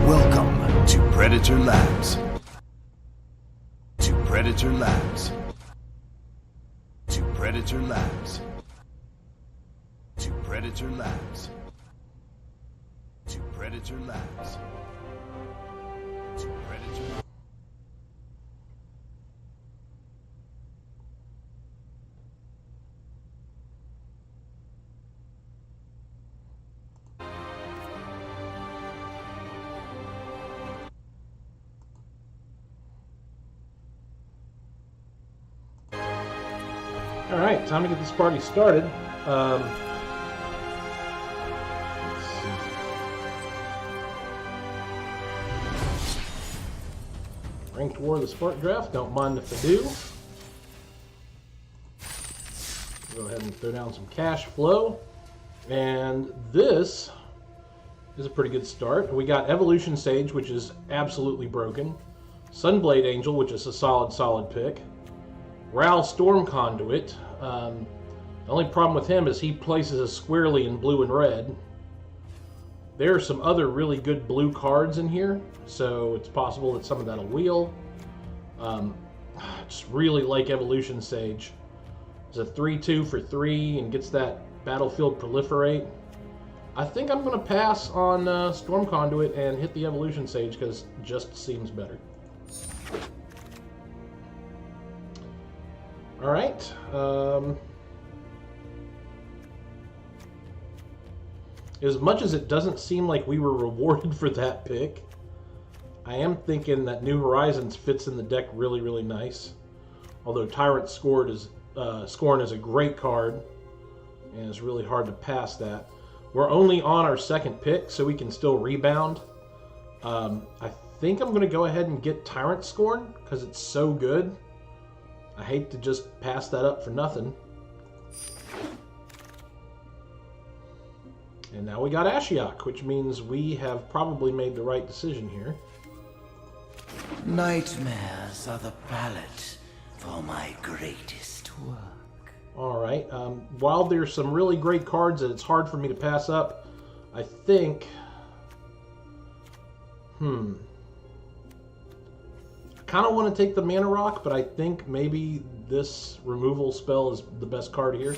Welcome to Predator Labs. To Predator Labs. To Predator Labs. To Predator Labs. To Predator Labs. To Predator. All right, time to get this party started. Let's see. Ranked War, the Spark Draft. Don't mind if I do. Go ahead and throw down some cash flow. And this is a pretty good start. We got Evolution Sage, which is absolutely broken. Sunblade Angel, which is a solid pick. Ral Storm Conduit. The only problem with him is he places us squarely in blue and red. There are some other really good blue cards in here, so it's possible that some of that'll wheel. Just really like Evolution Sage. It's a 3/2 for 3 and gets that Battlefield Proliferate. I think I'm going to pass on Storm Conduit and hit the Evolution Sage because it just seems better. All right. As much as it doesn't seem like we were rewarded for that pick, I am thinking that New Horizons fits in the deck really nice. Although Tyrant Scorn is a great card, and it's really hard to pass that. We're only on our second pick, so we can still rebound. I think I'm going to go ahead and get Tyrant Scorn because it's so good. I hate to just pass that up for nothing. And now we got Ashiok, which means we have probably made the right decision here. Nightmares are the palette for my greatest work. Alright, while there's some really great cards that it's hard for me to pass up, I think... I kind of want to take the Mana Rock, but I think maybe this removal spell is the best card here.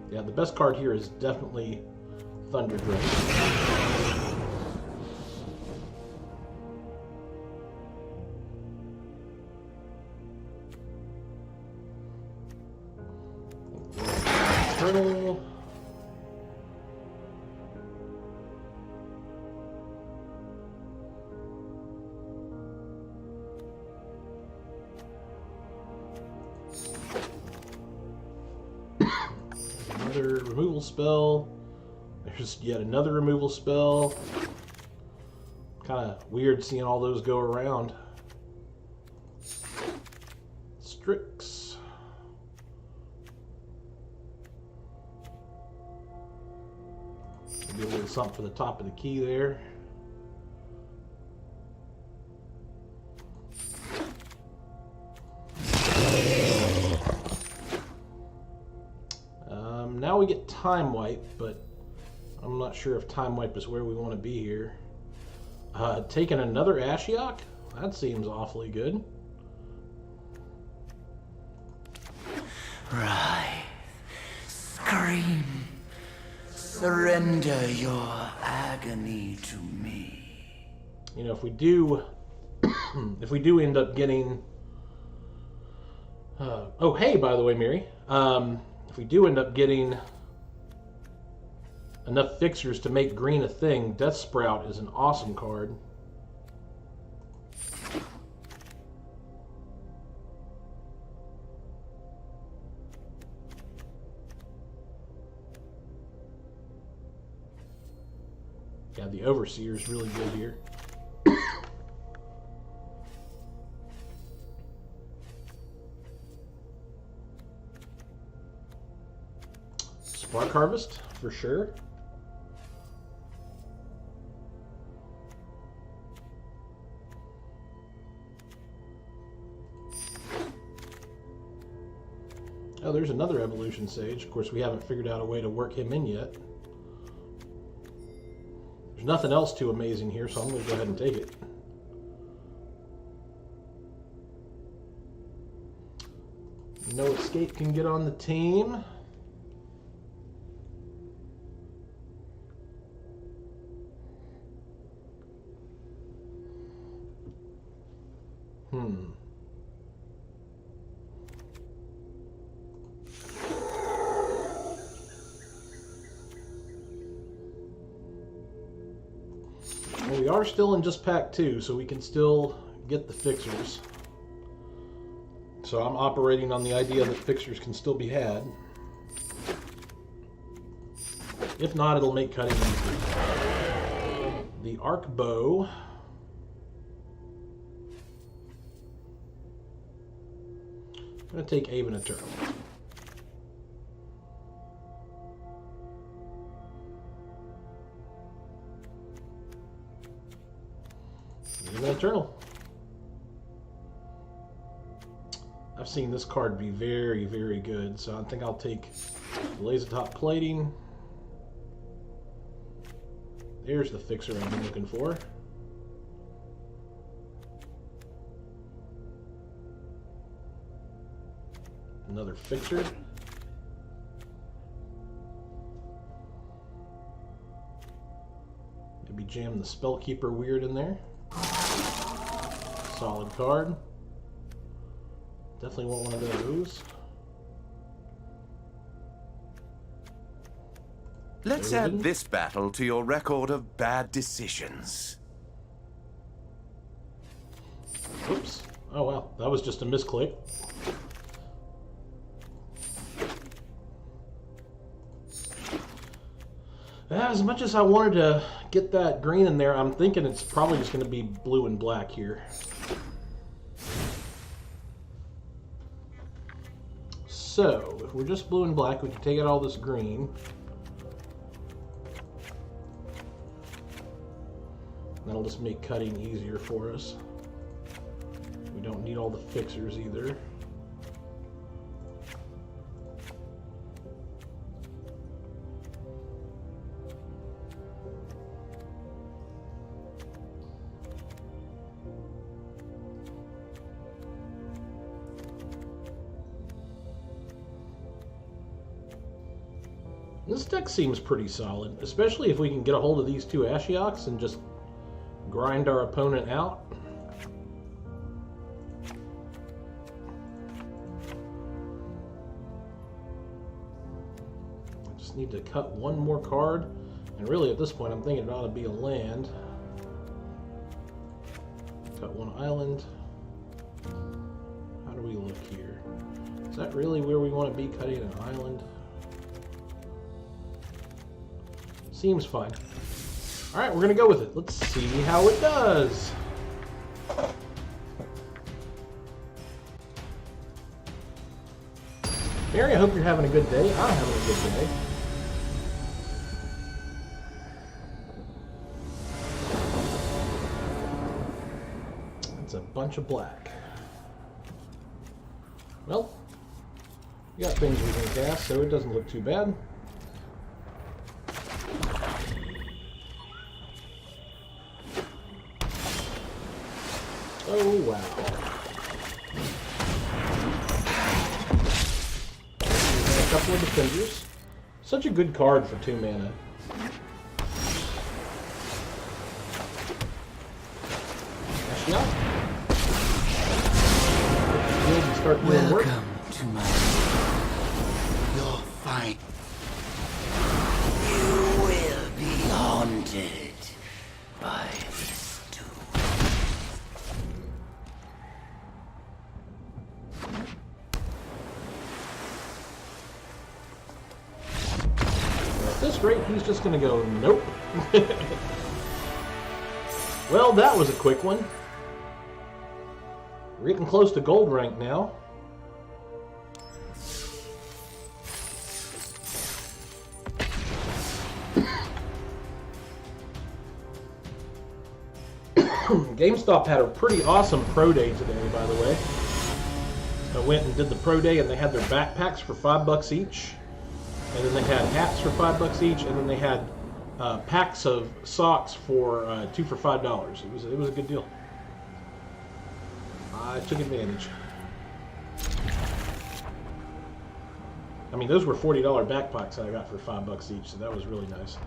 Yeah, the best card here is definitely Thunder Drake. Eternal. Another removal spell. There's yet another removal spell. Kind of weird seeing all those go around. Strix. Maybe a little something for the top of the key there. Now we get Time Wipe, but I'm not sure if Time Wipe is where we want to be here. Taking another Ashiok? That seems awfully good. Writhe, scream, surrender your agony to me. You know, if we do, if we do end up getting, oh hey, by the way, Mary, if we do end up getting enough fixers to make green a thing, Death Sprout is an awesome card. Yeah, the Overseer is really good here. Spark Harvest, for sure. Oh, there's another Evolution Sage. Of course, we haven't figured out a way to work him in yet. There's nothing else too amazing here, so I'm going to go ahead and take it. No Escape can get on the team. Well, we are still in just pack 2, so we can still get the fixers. So I'm operating on the idea that fixers can still be had. If not, it'll make cutting easier. The Arc Bow. I'm going to take Aven Eternal. Aven Eternal. I've seen this card be very, very good, so I think I'll take Lasertop Plating. There's the fixer I've been looking for. Another fixer. Maybe jam the Spellkeeper Weird in there. Solid card. Definitely want one of those. Let's add this battle to your record of bad decisions. Oops. Oh wow, that was just a misclick. As much as I wanted to get that green in there, I'm thinking it's probably just going to be blue and black here. So, if we're just blue and black, we can take out all this green. That'll just make cutting easier for us. We don't need all the fixers either. This deck seems pretty solid, especially if we can get a hold of these two Ashioks and just grind our opponent out. I just need to cut one more card, and really at this point I'm thinking it ought to be a land. Cut one island. How do we look here? Is that really where we want to be, cutting an island? Seems fine. Alright, we're going to go with it. Let's see how it does. Mary, I hope you're having a good day. I'm having a good day. It's a bunch of black. Well, we got things we can cast, so it doesn't look too bad. Oh, wow. A couple of defenders. Such a good card for 2 mana. Ashiok. And start doing work. Welcome to my... You're fine. You will be haunted by this too. At this rate, he's just going to go, nope. Well, that was a quick one. We're getting close to gold rank now. GameStop had a pretty awesome pro day today, by the way. I went and did the pro day, and they had their backpacks for $5 each, and then they had hats for $5 each, and then they had packs of socks for 2 for $5. It was a good deal. I took advantage. I mean, those were $40 backpacks that I got for $5 each, so that was really nice.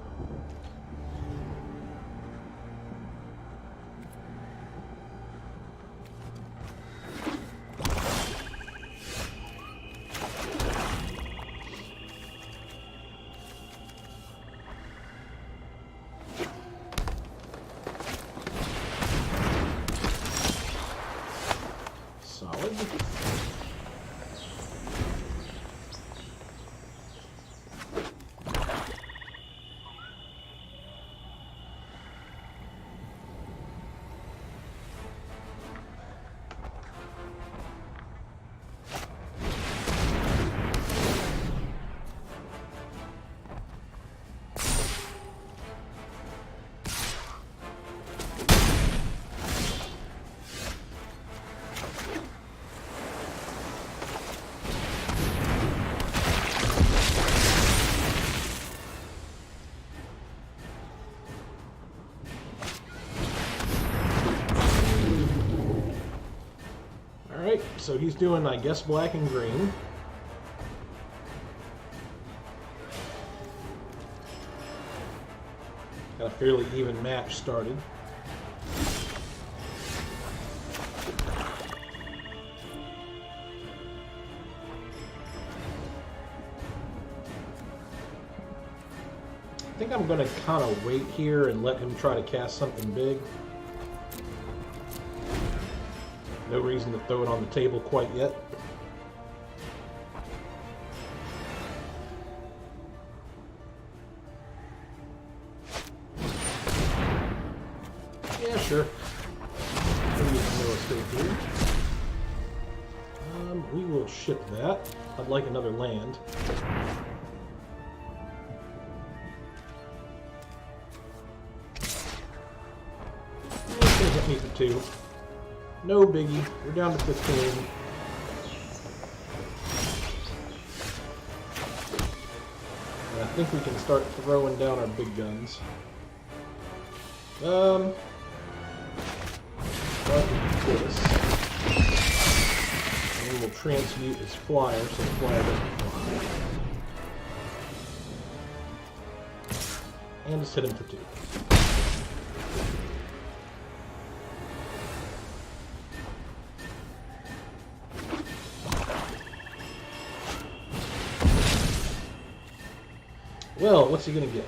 Solid. Alright, so he's doing, I guess, black and green. Got a fairly even match started. I think I'm going to kind of wait here and let him try to cast something big. No reason to throw it on the table quite yet. Yeah, sure. Maybe no escape here. We will ship that. I'd like another land. It's gonna hit me for 2. No biggie. We're down to 15. And I think we can start throwing down our big guns. Start with this. And then we'll transmute his flyer so the flyer doesn't fly. And just hit him for 2. Well, what's he gonna get?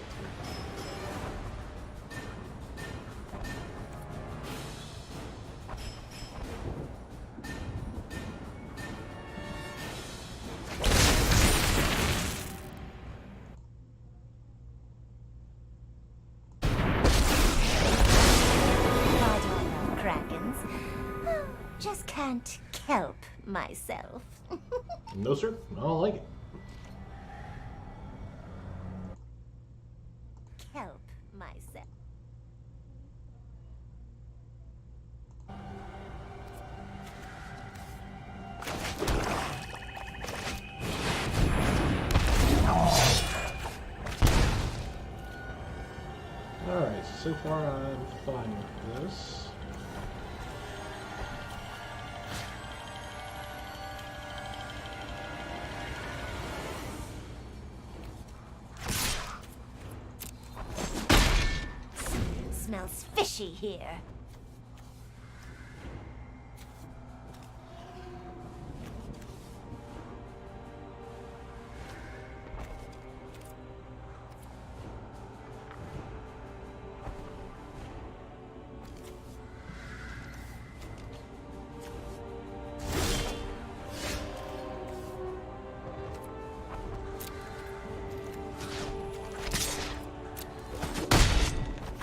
Krakens. Oh, just can't kelp myself. No, sir. I don't like it. Kelp myself. Alright, so far I'm fine with this. Smells fishy here.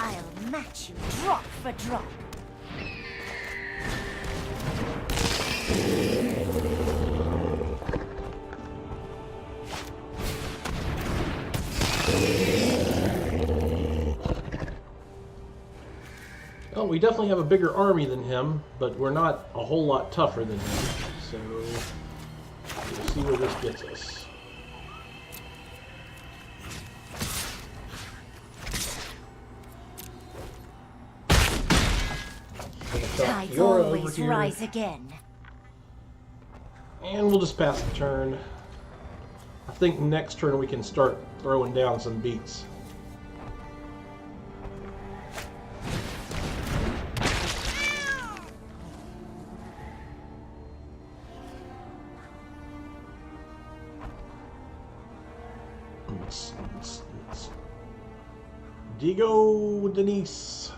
I'll match you drop for drop. Well, we definitely have a bigger army than him, but we're not a whole lot tougher than him, so We'll see where this gets us. Tides Yora over always here. rise again. And we'll just pass the turn. I think next turn we can start throwing down some beats. Diego Denise.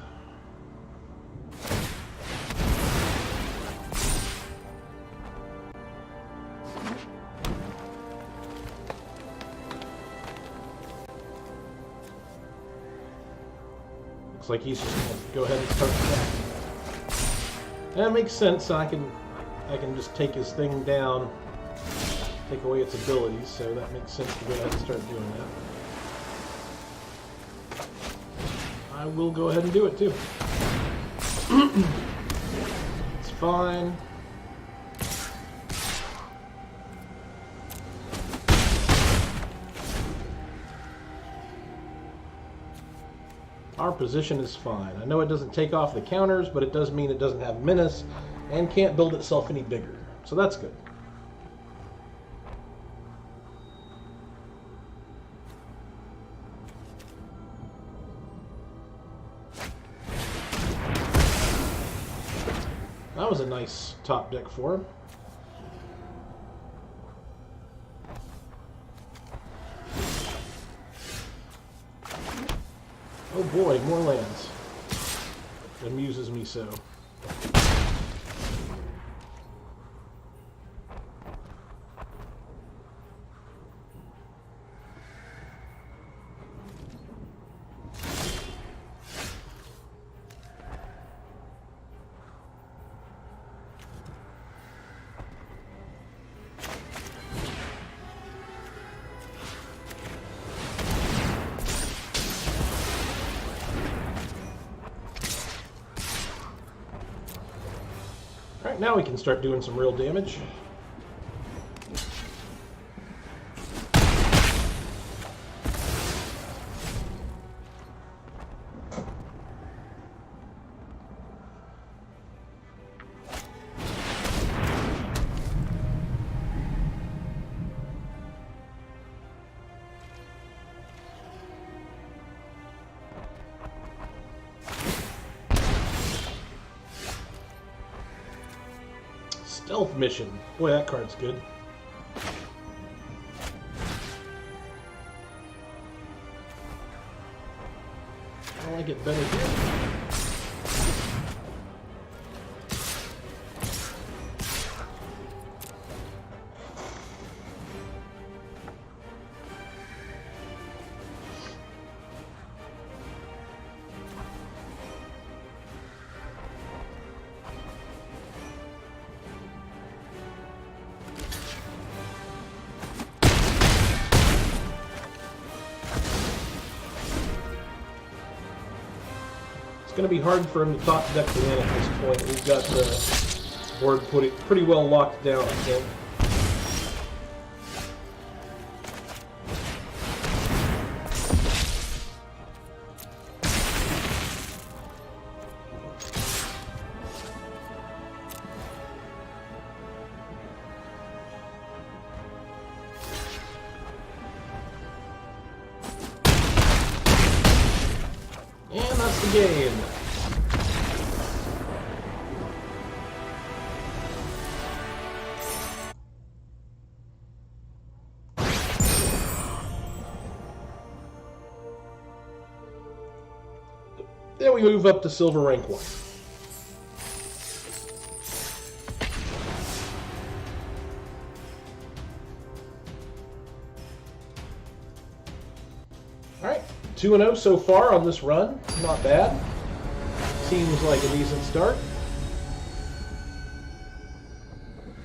Looks like he's just gonna go ahead and start attacking. That makes sense. I can just take his thing down, take away its abilities, so that makes sense to go ahead and start doing that. I will go ahead and do it too. It's fine. Our position is fine. I know it doesn't take off the counters, but it does mean it doesn't have menace and can't build itself any bigger. So that's good. That was a nice top deck for him. Oh boy, more lands. It amuses me so. Alright, now we can start doing some real damage. Stealth mission. Boy, that card's good. I like it better here. It's going to be hard for him to top deck the in at this point. We've got the board pretty well locked down, I think. And that's the game. Then we move up to silver rank 1. Alright, 2-0 so far on this run. Not bad. Seems like a decent start.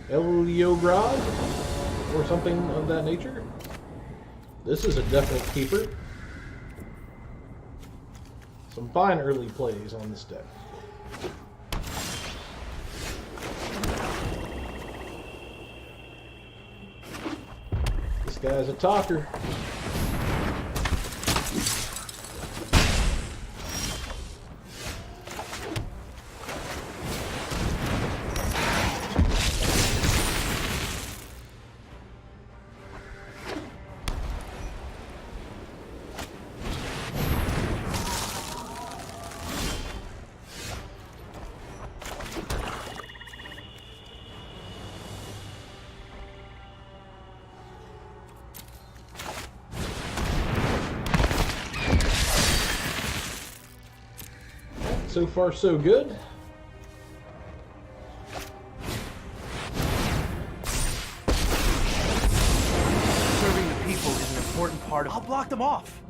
Eliograd, or something of that nature. This is a definite keeper. Some fine early plays on this deck. This guy's a talker. So far, so good. Serving the people is an important part of... I'll block them off!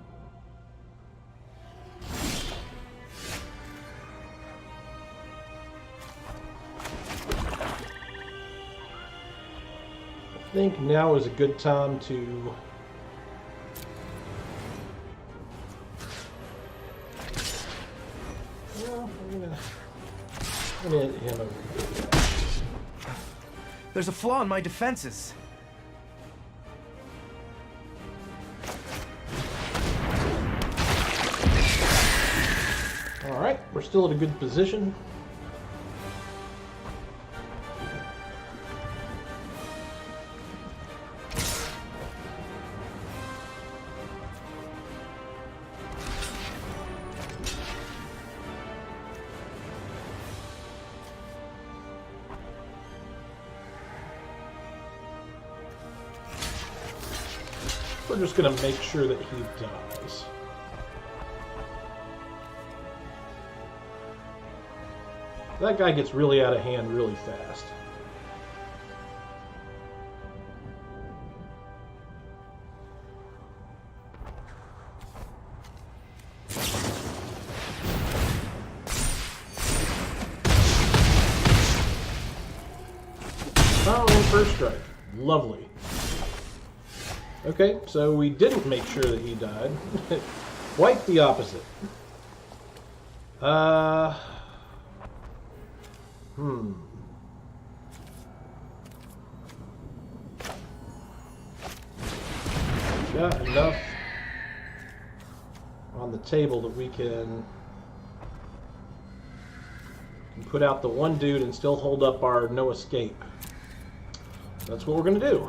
I think now is a good time to... Well, I'm gonna hit him over here. There's a flaw in my defenses. Alright, we're still at a good position. We're just going to make sure that he dies. That guy gets really out of hand really fast. Oh, and first strike. Lovely. Okay, so we didn't make sure that he died. Quite the opposite. Got enough on the table that we can put out the one dude and still hold up our no escape. That's what we're going to do.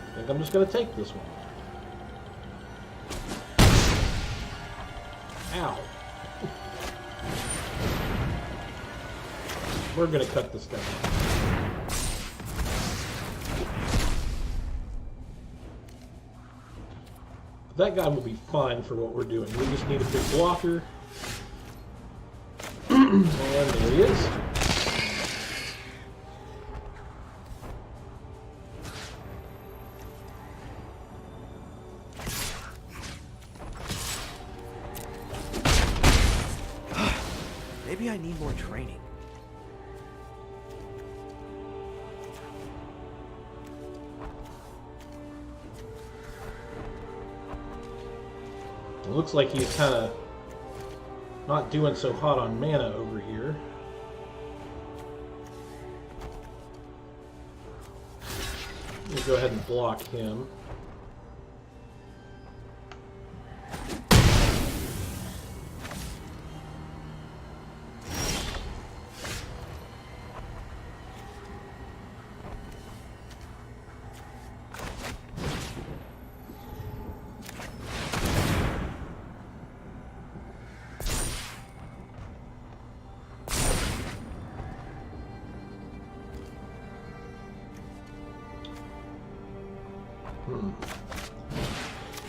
I think I'm just going to take this one. Ow. We're going to cut this guy off. That guy will be fine for what we're doing. We just need a big blocker. And there he is. Maybe I need more training. It looks like he's kind of not doing so hot on mana over here. Let me go ahead and block him.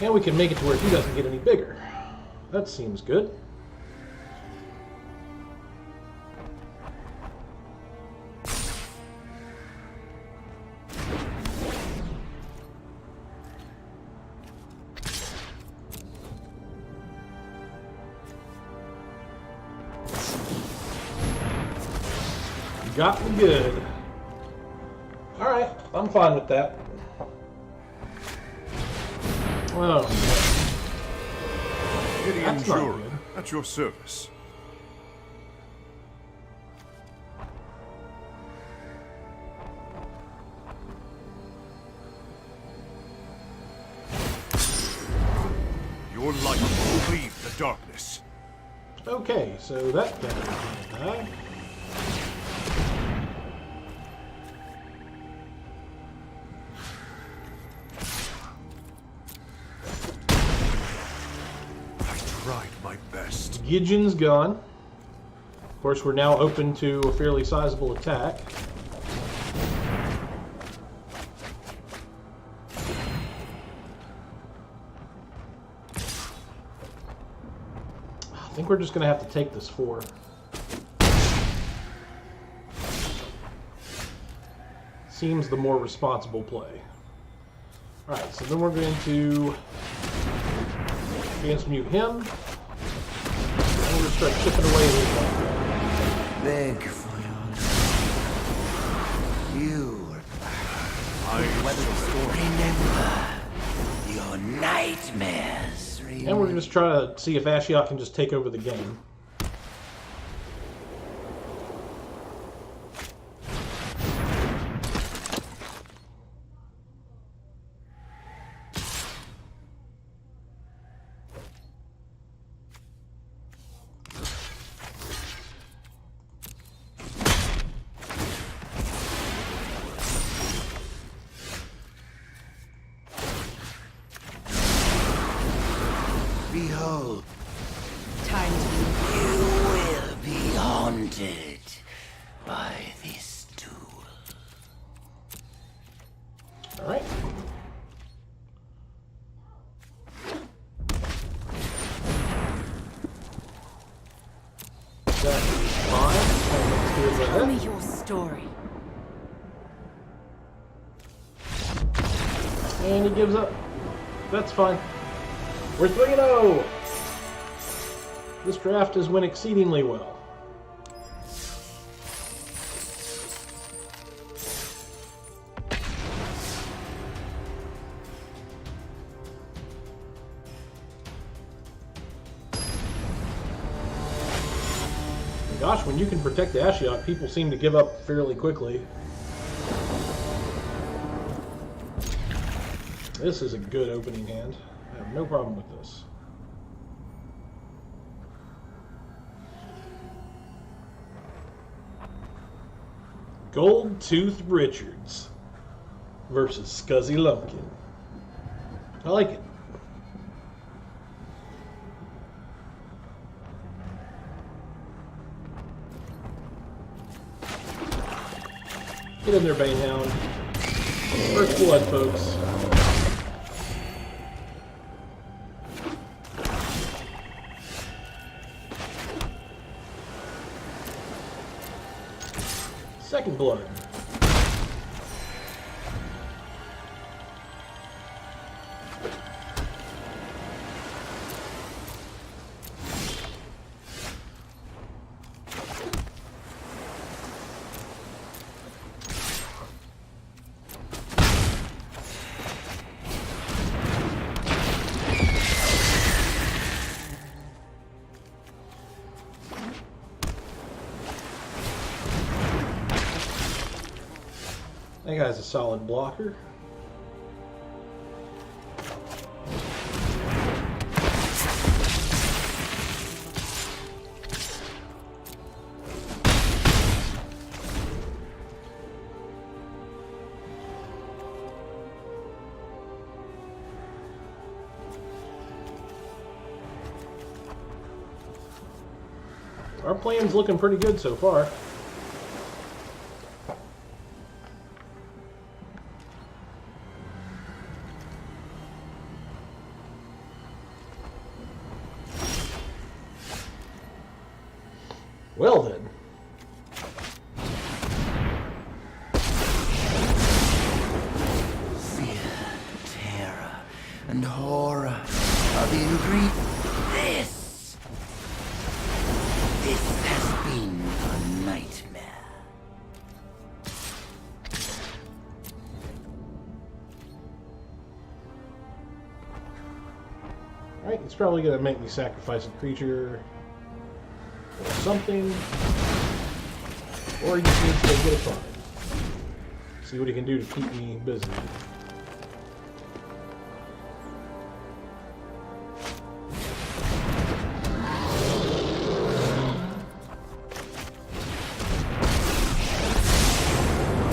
And we can make it to where he doesn't get any bigger. That seems good. You got me good. Alright, I'm fine with that. Oh, Gideon That's not Jura, good. at your service. Your light will cleave the darkness. okay, so that guy died. I tried my best. Gideon's gone. Of course, we're now open to a fairly sizable attack. I think we're just going to have to take this 4. Seems the more responsible play. Alright, so then we're going to transmute him. And we're going to start chipping away at his life. Beg for your life. You Weather the storm. remember your nightmares. And we're just trying to see if Ashiok can just take over the game. Behold, Time to you will be haunted by this tool. Alright. That's 5. tell me your story. And he gives up. That's fine. We're 3-0! This draft has went exceedingly well. Gosh, when you can protect the Ashiok, people seem to give up fairly quickly. This is a good opening hand. I have no problem with this. Gold Tooth Richards versus Scuzzy Lumpkin. I like it. Get in there, Banehound. First blood, folks. Second blood. That guy's a solid blocker. Our plan's looking pretty good so far. Well then. Fear, terror, and horror are the ingredients. This has been a nightmare. It's probably going to make me sacrifice a creature or something. Or he just needs to go get a find. See what he can do to keep me busy.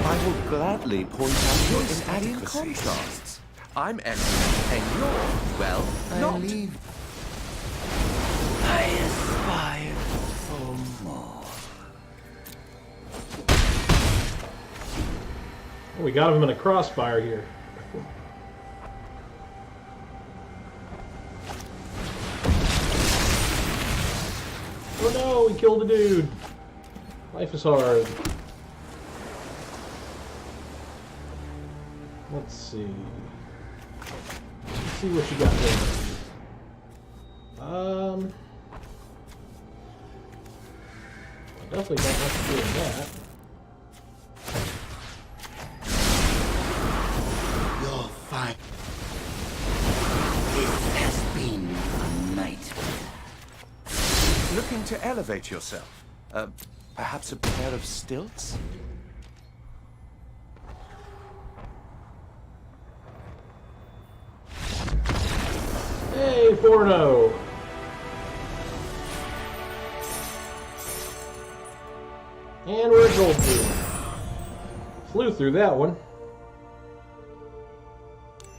I will gladly point out your inadequate contrasts. I'm excellent, and you're, well, not. I aspire for more. We got him in a crossfire here. Oh no, we killed a dude. Life is hard. Let's see. Let's see what you got there. I definitely don't have to do that. You're fine. This has been a nightmare. Looking to elevate yourself? Perhaps a pair of stilts? Hey, 4-0. And we're at gold 2. Flew through that one.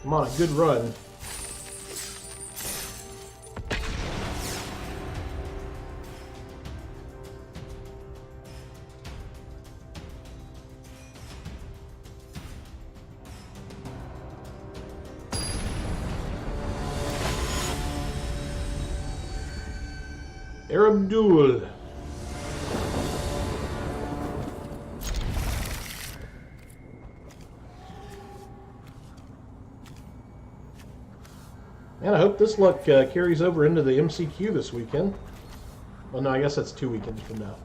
I'm on a good run. Arab Duel. And I hope this luck carries over into the MCQ this weekend. Well, no, I guess that's 2 weekends from now.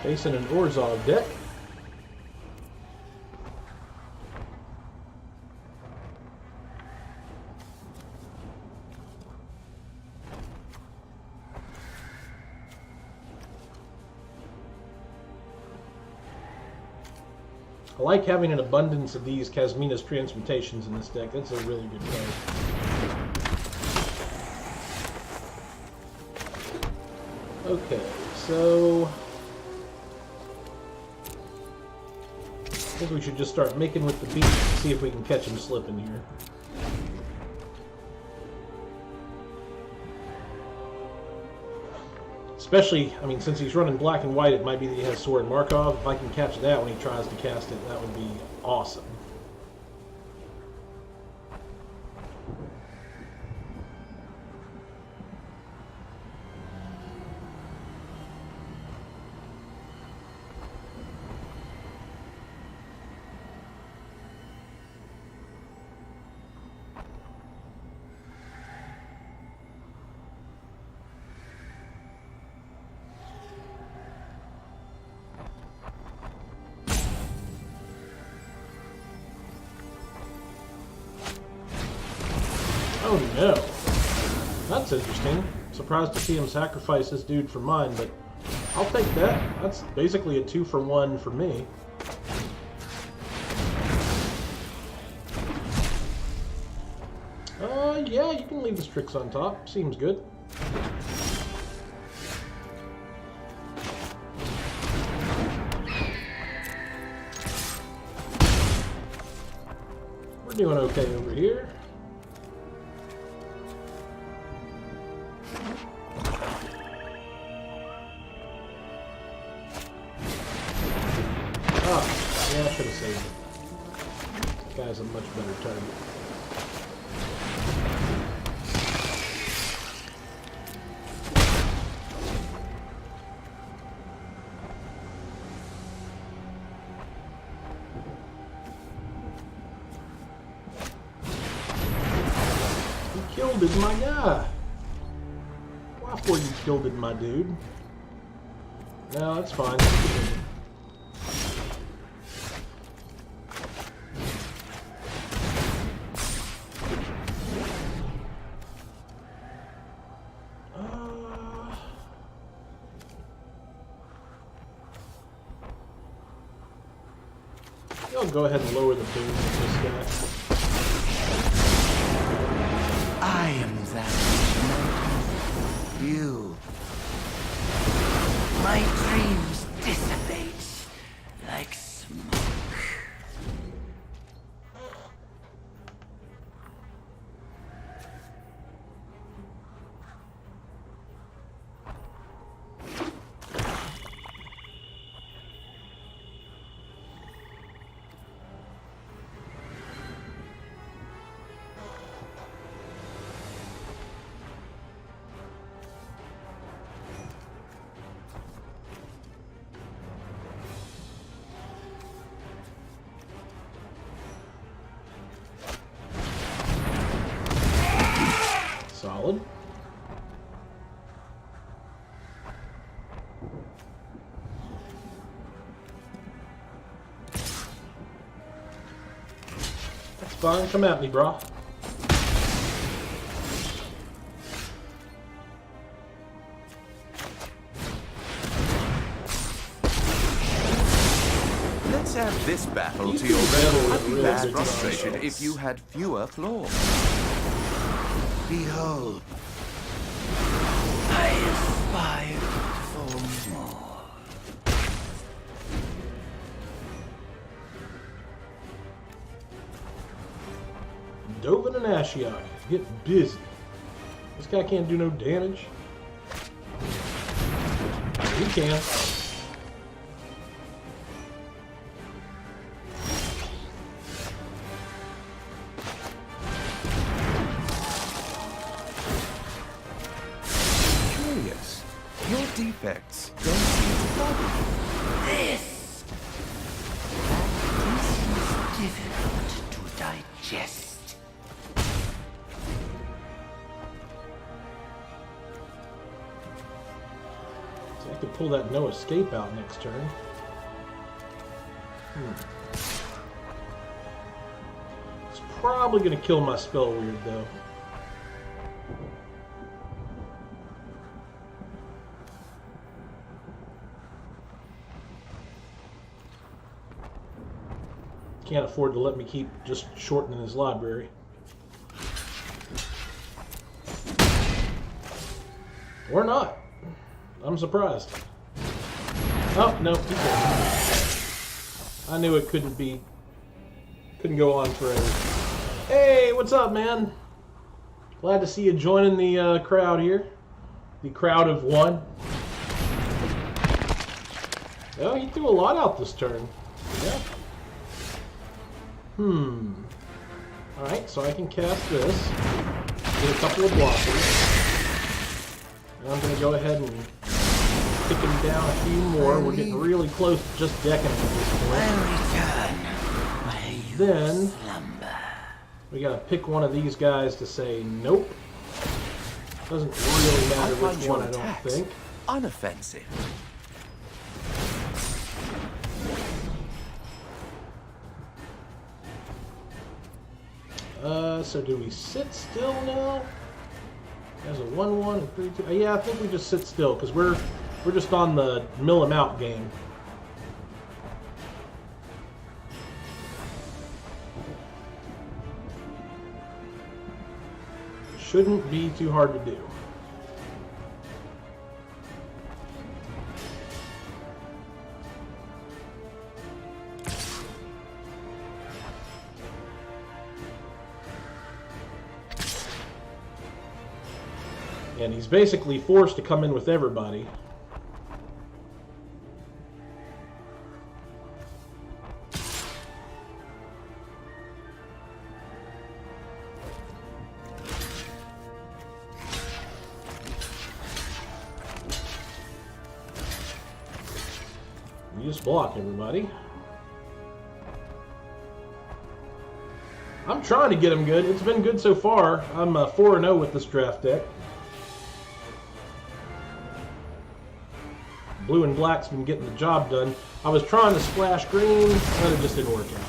Facing an Orzhov deck. I like having an abundance of these Kasmina's transmutations in this deck. That's a really good card. Okay, so I think we should just start making with the beat and see if we can catch him slipping here. Especially, I mean, since he's running black and white, it might be that he has Sword Markov. If I can catch that when he tries to cast it, that would be awesome. Oh no. That's interesting. Surprised to see him sacrifice this dude for mine, but I'll take that. That's basically a 2-for-1 for me. Yeah, you can leave the Strix on top. Seems good. We're doing okay over here. Yeah, I should have saved it. That guy's a much better target. He killed it, my guy. Why for you killed it, my dude? No, that's fine. I'll go ahead and lower the boom with this guy. I am that which you. My dreams dissipate like smoke. Solid. That's fine. Come at me, bro. Let's add this battle You to your can battle record. with I'd be really less good frustrated shots. if you had fewer flaws. Behold. I aspire for more. Dovin and Ashiok, get busy. This guy can't do no damage. He can. Curious. Your defects don't seem to bother you. This is difficult to digest. So I could pull that no escape out next turn. It's probably going to kill my spell weird though. Can't afford to let me keep just shortening his library. Or not. I'm surprised. Oh, no, he couldn't. I knew it couldn't go on forever. Hey, what's up, man? Glad to see you joining the crowd here. The crowd of one. Oh, he threw a lot out this turn. Yeah. Alright, so I can cast this. Get a couple of blockers. And I'm going to go ahead and pick him down a few more. We're getting really close to just decking him at this point. Then, we got to pick one of these guys to say nope. Doesn't really I matter find which your one, I don't attacks think. unoffensive. So do we sit still now? There's a 1-1 and 3-2. Yeah, I think we just sit still because we're just on the mill him out game. Shouldn't be too hard to do. And he's basically forced to come in with everybody. You just block everybody. I'm trying to get him good. It's been good so far. I'm 4-0 with this draft deck. Blue and black's been getting the job done. I was trying to splash green, but it just didn't work out.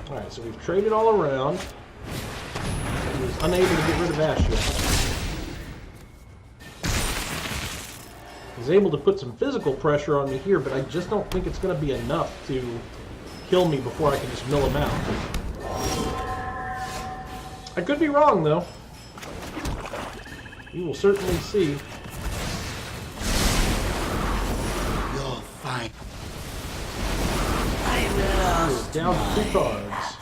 Alright, so we've traded all around. He was unable to get rid of Ash yet. He's able to put some physical pressure on me here, but I just don't think it's going to be enough to kill me before I can just mill him out. I could be wrong, though. We will certainly see. You're fine. We're down to 2 cards.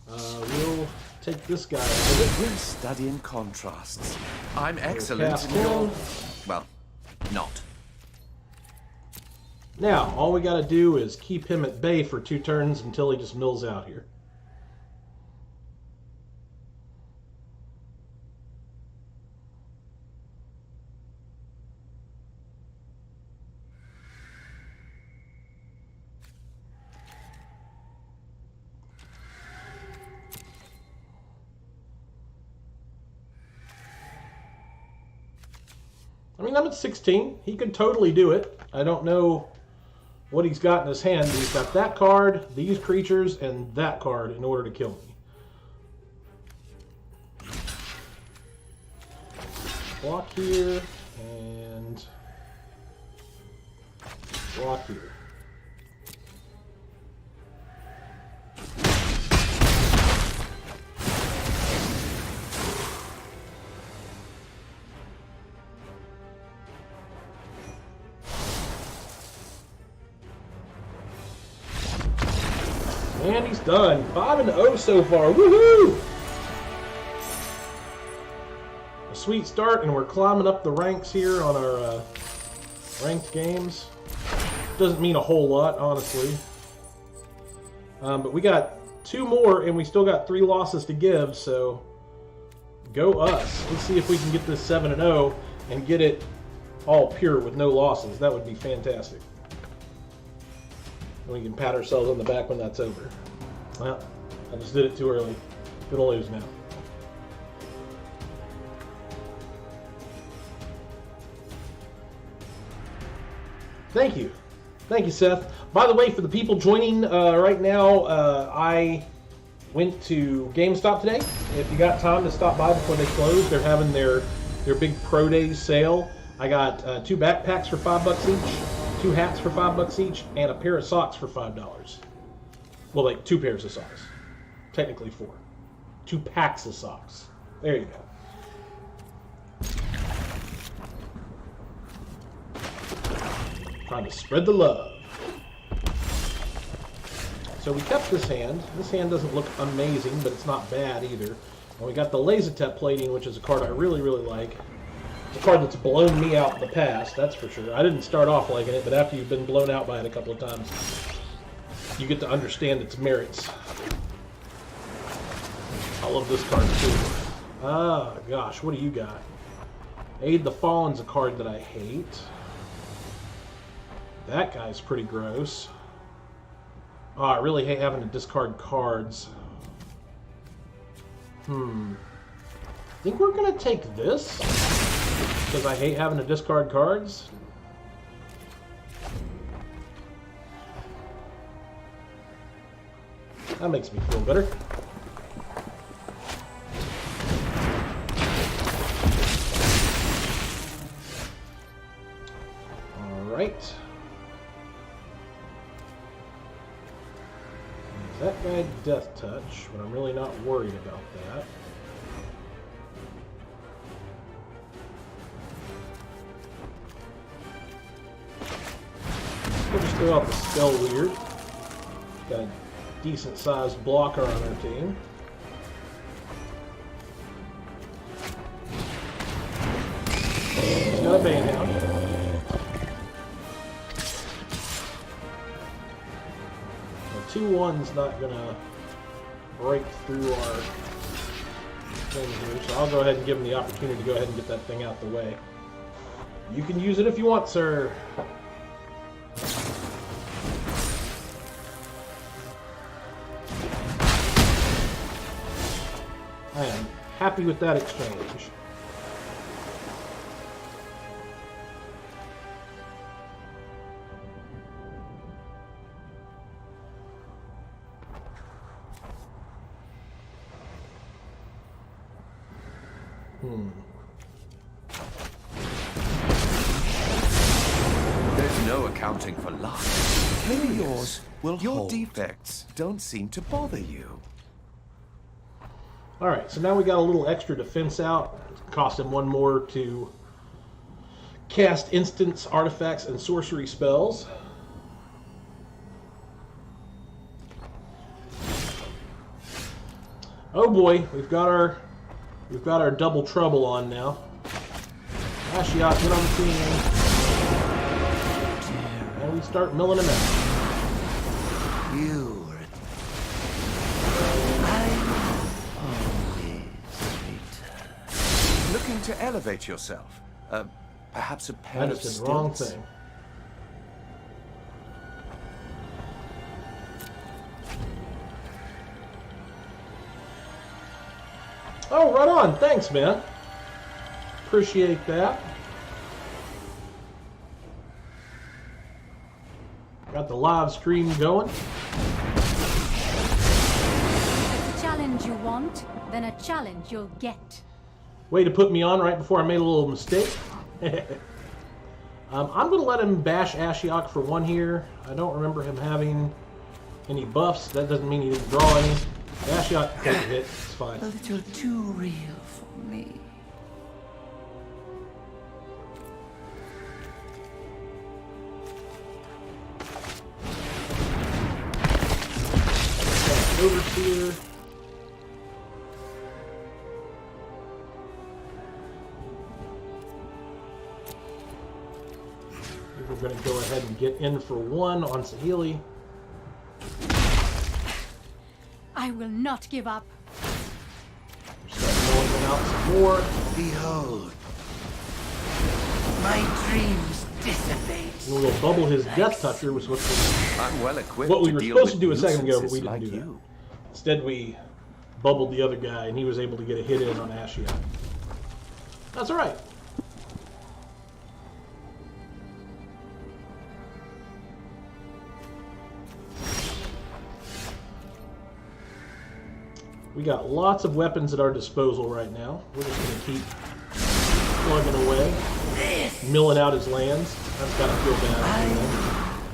We'll take this guy. We're studying contrasts. I'm excellent cast in your... him. Well, not. Now, all we got to do is keep him at bay for 2 turns until he just mills out here. I mean, I'm at 16. He could totally do it. I don't know what he's got in his hand. He's got that card, these creatures, and that card in order to kill me. Block here, and block here. And he's done. 5-0 so far. Woohoo! A sweet start, and we're climbing up the ranks here on our ranked games. Doesn't mean a whole lot, honestly. But we got 2 more, and we still got 3 losses to give, so go us. Let's see if we can get this 7-0 and get it all pure with no losses. That would be fantastic. We can pat ourselves on the back when that's over. Well, I just did it too early. Gonna lose now. Thank you. Thank you, Seth. By the way, for the people joining right now, I went to GameStop today. If you got time to stop by before they close, they're having their big Pro Days sale. I got 2 backpacks for $5 each, 2 hats for $5 each, and a pair of socks for $5. Well, like 2 pairs of socks. Technically 4. 2 packs of socks. There you go. Trying to spread the love. So we kept this hand. This hand doesn't look amazing, but it's not bad either. And we got the Lazotep plating, which is a card I really, really like. It's a card that's blown me out in the past, that's for sure. I didn't start off liking it, but after you've been blown out by it a couple of times, you get to understand its merits. I love this card too. Ah, gosh, what do you got? Aid the Fallen's a card that I hate. That guy's pretty gross. Oh, I really hate having to discard cards. I think we're gonna take this, because I hate having to discard cards. That makes me feel better. Alright. That guy Death Touch, but I'm really not worried about that. We'll just throw out the Spell Weird. Got a decent sized blocker on our team. He's got a Banehound. The 2-1's not gonna break through our thing here, so I'll go ahead and give him the opportunity to go ahead and get that thing out the way. You can use it if you want, sir. I am happy with that exchange. There's no accounting for luck. Maybe yours will hold. Your defects don't seem to bother you. Alright, so now we got a little extra defense out. It cost him one more to cast instants, artifacts, and sorcery spells. Oh boy, we've got our double trouble on now. Ashiok, get on the team. And we start milling him out. You were Looking to elevate yourself? Perhaps a pair I of just did stilts? the wrong thing. Oh, right on. Thanks, man. Appreciate that. Got the live stream going. If it's a challenge you want, then a challenge you'll get. Way to put me on right before I made a little mistake. I'm going to let him bash Ashiok for one here. I don't remember him having any buffs. That doesn't mean he didn't draw any. Ashiok can take a hit. It's fine. a little too real for me. Overseer. We're going to go ahead and get in for one on Saheeli. I will not give up. Start rolling them out some more. Behold, my dreams dissipate. And we'll bubble his Death Toucher, which was I'm well equipped what we to were deal supposed to with do a second ago, but nuisances we didn't like do that. you. Instead, we bubbled the other guy, and he was able to get a hit in on Ashiok. That's all right. We got lots of weapons at our disposal right now. We're just going to keep plugging away, milling out his lands. I've got to feel bad.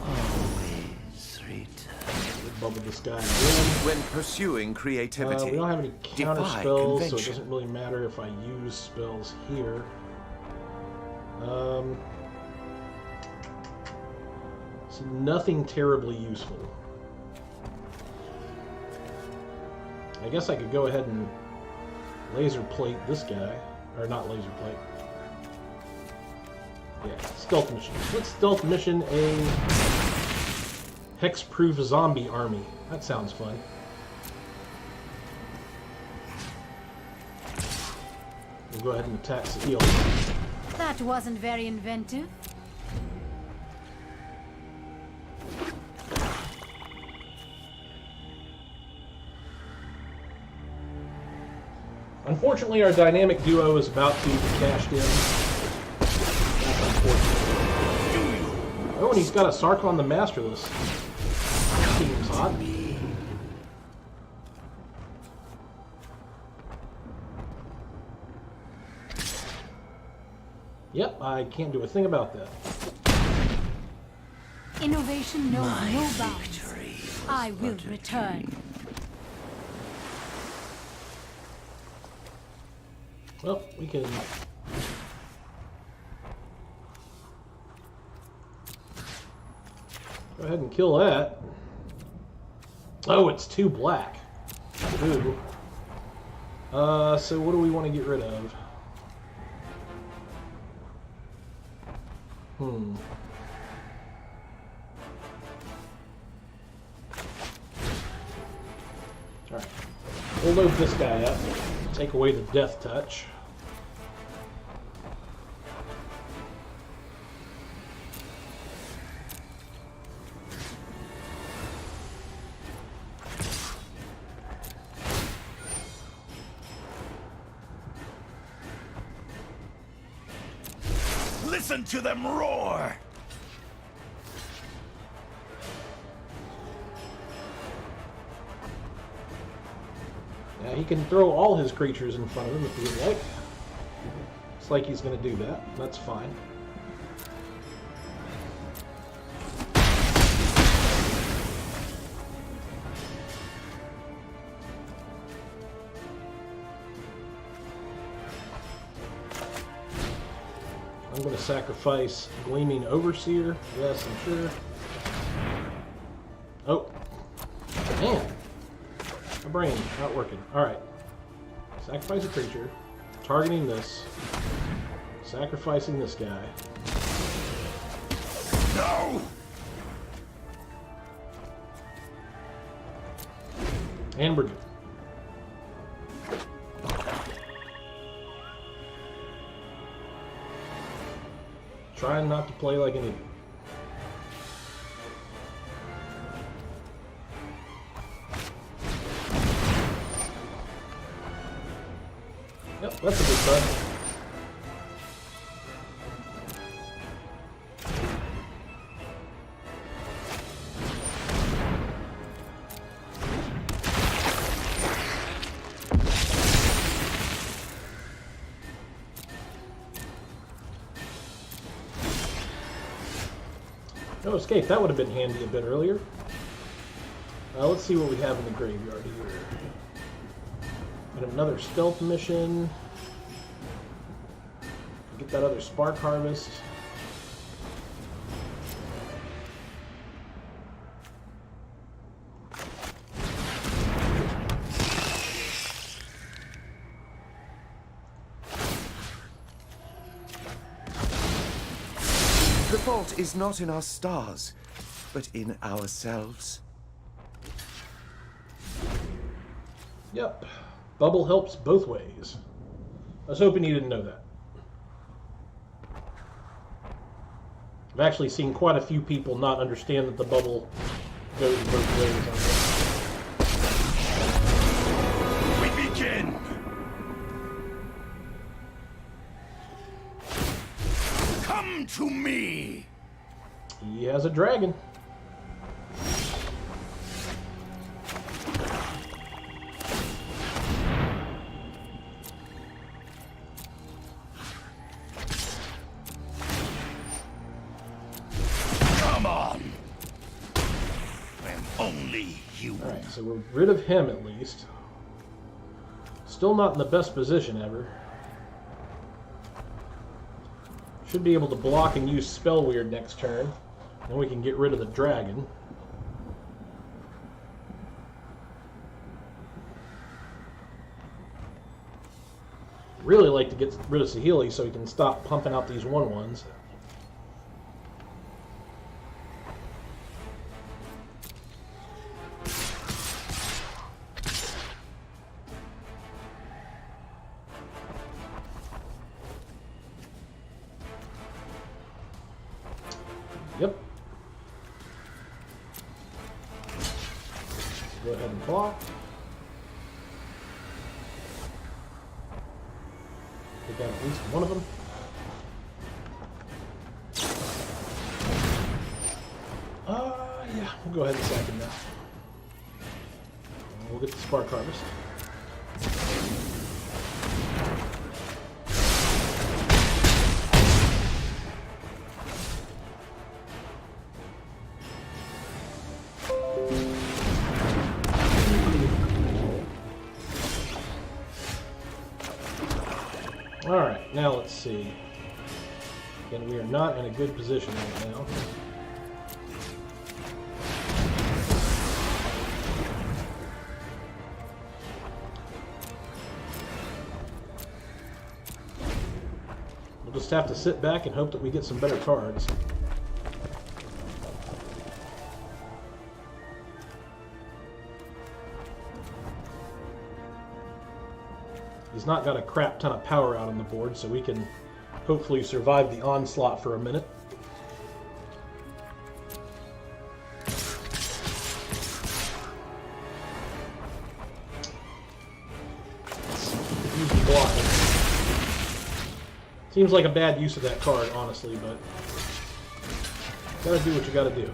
Always return. Bubble this guy again. When pursuing creativity, We don't have any counter defy spells, so it convention. doesn't really matter if I use spells here. So nothing terribly useful. I guess I could go ahead and laser plate this guy. Or not laser plate. Yeah, stealth mission. Let's stealth mission a hex-proof zombie army. That sounds fun. We'll go ahead and attack Saheeli. That wasn't very inventive. Unfortunately, our dynamic duo is about to be cashed in. That's unfortunate. Oh, and he's got a Sarkon the Masterless. Seems hot. Yep, I can't do a thing about that. Innovation knows My no bounds. victory was I will but a return. dream. Well, we can... go ahead and kill that. Oh, it's 2 black. Ooh. So what do we want to get rid of? Alright. We'll load this guy up. Take away the death touch. Listen to them roar! Now he can throw all his creatures in front of him if he'd like. Looks like he's going to do that. That's fine. I'm going to sacrifice Gleaming Overseer. Yes, I'm sure. Oh. Man. My brain not working. Alright. Sacrifice a creature. Targeting this. Sacrificing this guy. No! And we're good. Trying not to play like an idiot. Yep, that's a good button. No escape. That would have been handy a bit earlier. Let's see what we have in the graveyard here. And another stealth mission. Get that other Spark Harvest. The fault is not in our stars, but in ourselves. Yep. Bubble helps both ways. I was hoping you didn't know that. I've actually seen quite a few people not understand that the bubble goes both ways on this. We begin! Come to me! He has a dragon. Come on! I'm only you. Alright, so we're rid of him at least. Still not in the best position ever. Should be able to block and use Spell Weird next turn. Then we can get rid of the dragon. Really like to get rid of Saheeli so he can stop pumping out these 1/1s. Yep. Go ahead and block. Take out at least one of them. Yeah, we'll go ahead and sack him now. We'll get the Spark Harvest. Alright, now let's see. Again, we are not in a good position right now. We'll just have to sit back and hope that we get some better cards. He's not got a crap ton of power out on the board, so we can hopefully survive the onslaught for a minute. Use the block. Seems like a bad use of that card, honestly, but gotta do what you gotta do.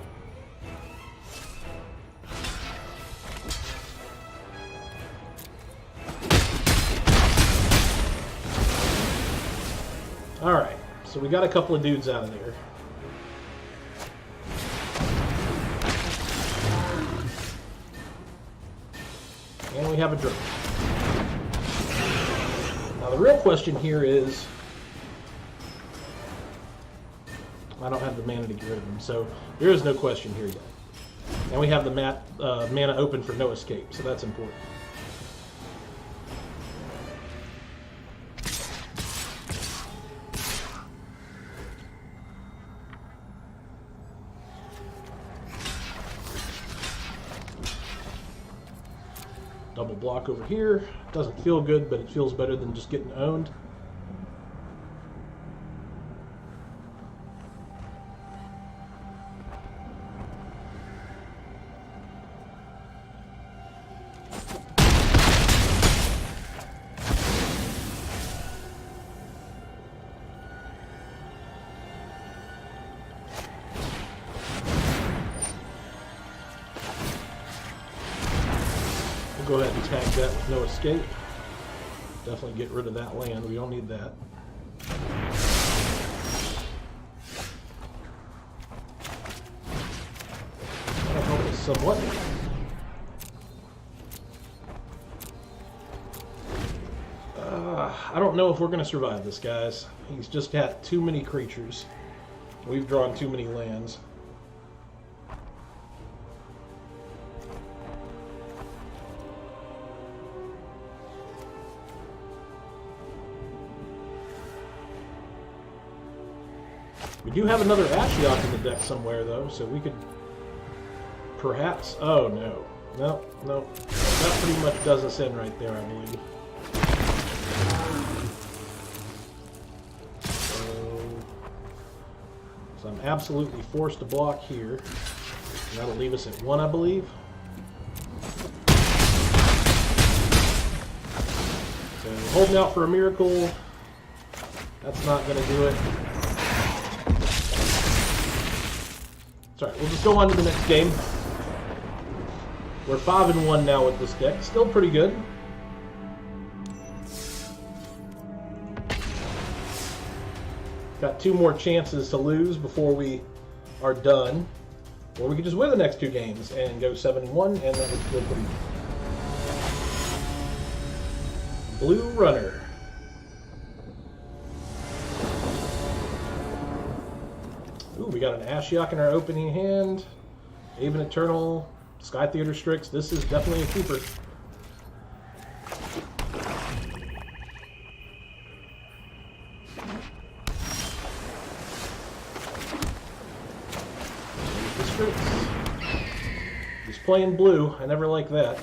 Alright, so we got a couple of dudes out of there. And we have a drone. Now the real question here is, I don't have the mana to get rid of him, so there is no question here yet. And we have the mana open for no escape, so that's important. Double block over here. Doesn't feel good, but it feels better than just getting owned. Go ahead and tag that with no escape. Definitely get rid of that land. We don't need that. That'll help us somewhat. I don't know if we're going to survive this, guys. He's just got too many creatures. We've drawn too many lands. We do have another Ashiok in the deck somewhere, though, so we could perhaps... Oh, no. No, no. That pretty much does us in right there, I believe. So I'm absolutely forced to block here. And that'll leave us at 1, I believe. So holding out for a miracle. That's not going to do it. Sorry, we'll just go on to the next game. We're 5-1 now with this deck. Still pretty good. Got 2 more chances to lose before we are done. Or we could just win the next 2 games and go 7-1, and that would feel pretty good. Blue Runner. Ooh, we got an Ashiok in our opening hand. Haven Eternal, Sky Theater Strix. This is definitely a keeper. The Strix. He's playing blue. I never like that.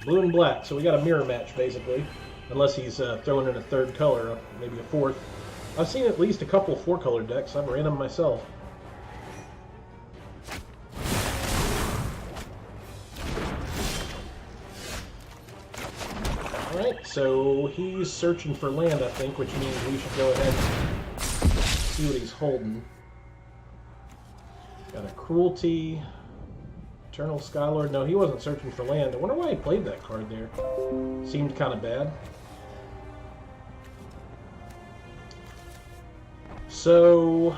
Blue and black, so we got a mirror match basically. Unless he's throwing in a 3rd color, maybe a 4th. I've seen at least a couple 4-color decks. I've ran them myself. Alright, so he's searching for land, I think, which means we should go ahead and see what he's holding. Got a Cruelty, Eternal Skylord. No, he wasn't searching for land. I wonder why he played that card there. Seemed kind of bad. So,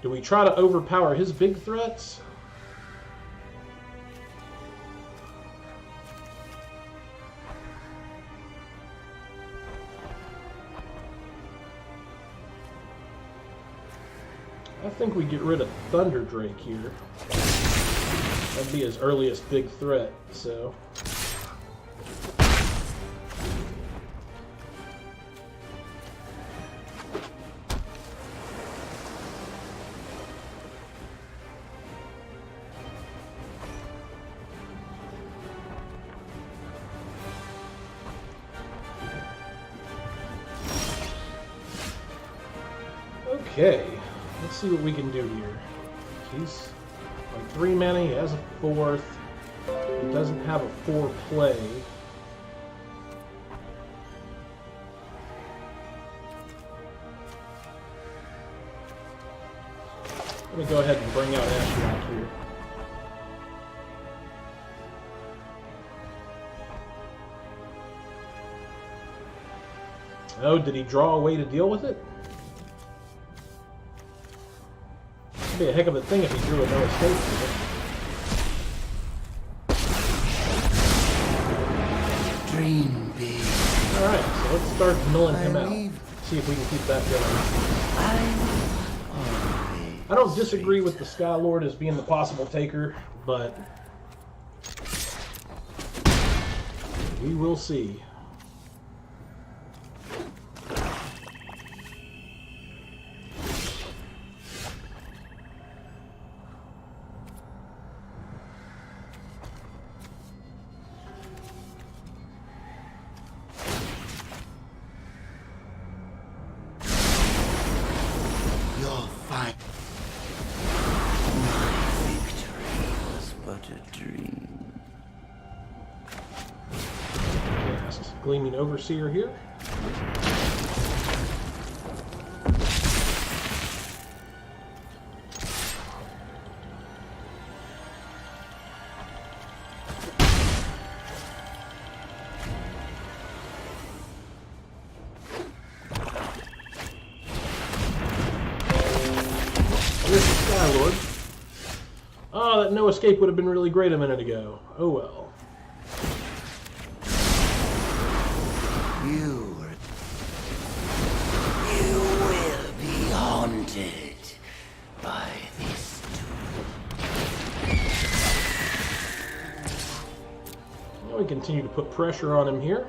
do we try to overpower his big threats? I think we get rid of Thunder Drake here. That'd be his earliest big threat, so... Okay, let's see what we can do here. He's on 3 mana, he has a 4th. He doesn't have a 4 play. I'm going to go ahead and bring out Astronaut here. Oh, did he draw a way to deal with it? It'd be a heck of a thing if he drew a no escape with it. Dream big. Alright, so let's start milling him out. See if we can keep that going. I don't disagree with the Skylord as being the possible taker, but we will see. You'll find my victory was but a dream. Cast Gleaming Overseer here. Here's the Skylord. Oh, that no escape would have been really great a minute ago. Oh well. You will be haunted by this doom. Well, we continue to put pressure on him here.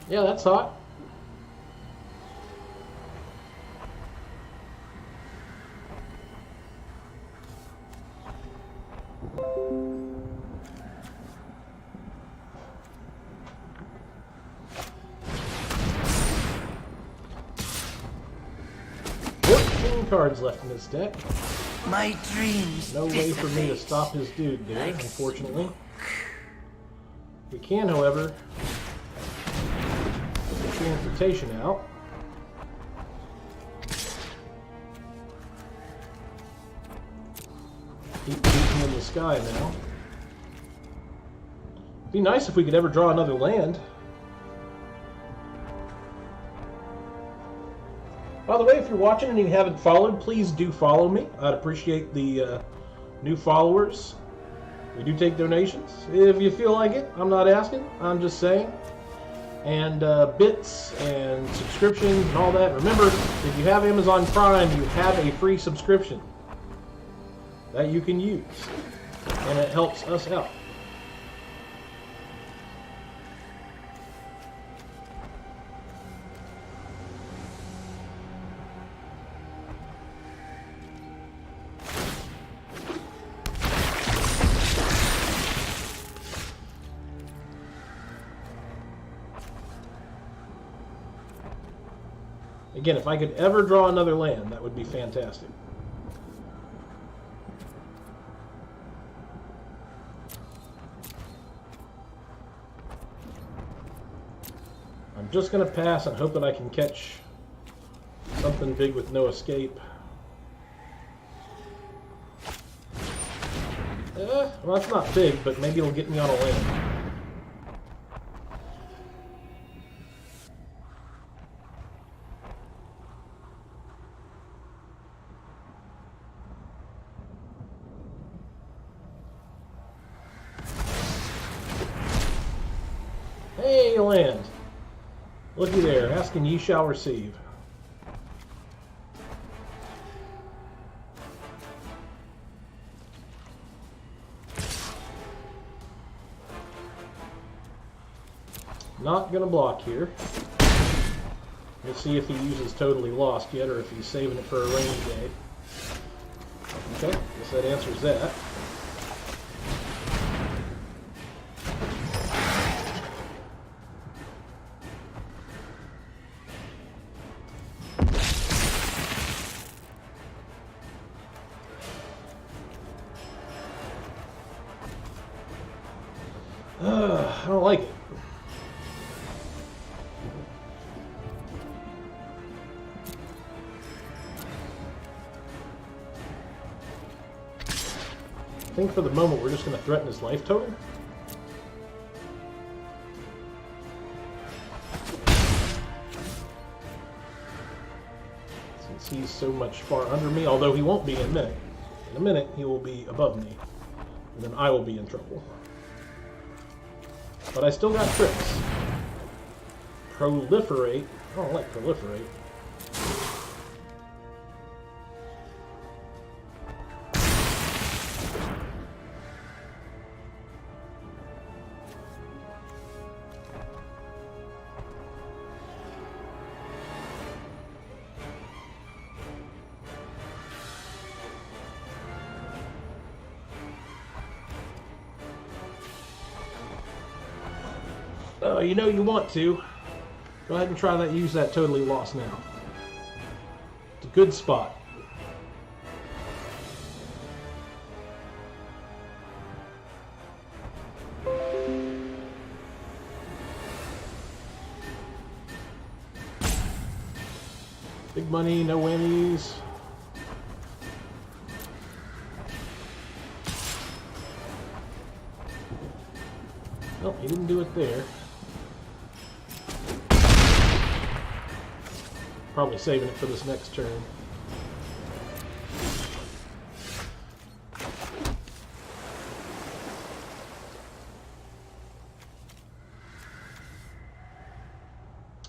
Yeah, that's hot. Cards left in his deck. My dreams No way for me to dissipate. stop his dude there, Like unfortunately. We can, however, get Transmutation out. Keep beating in the sky now. Be nice if we could ever draw another land. By the way, if you're watching and you haven't followed, please do follow me. I'd appreciate the new followers. We do take donations if you feel like it. I'm not asking, I'm just saying. And bits and subscriptions and all that. Remember, if you have Amazon Prime, you have a free subscription that you can use. And it helps us out. Again, if I could ever draw another land, that would be fantastic. I'm just going to pass and hope that I can catch something big with no escape. Well, that's not big, but maybe it'll get me on a land. Hey, land. Looky there, asking ye shall receive. not going to block here. We'll see if he uses Totally Lost yet, or if he's saving it for a rainy day. Okay, guess that answers that. I don't like it. I think for the moment we're just going to threaten his life total. Since he's so much far under me, although he won't be in a minute. In a minute he will be above me, and then I will be in trouble. But I still got tricks. Proliferate. I don't like proliferate. You know you want to. Go ahead and try that. Use that Totally Lost now. It's a good spot. Big money, no whammies. Nope, he didn't do it there. Probably saving it for this next turn.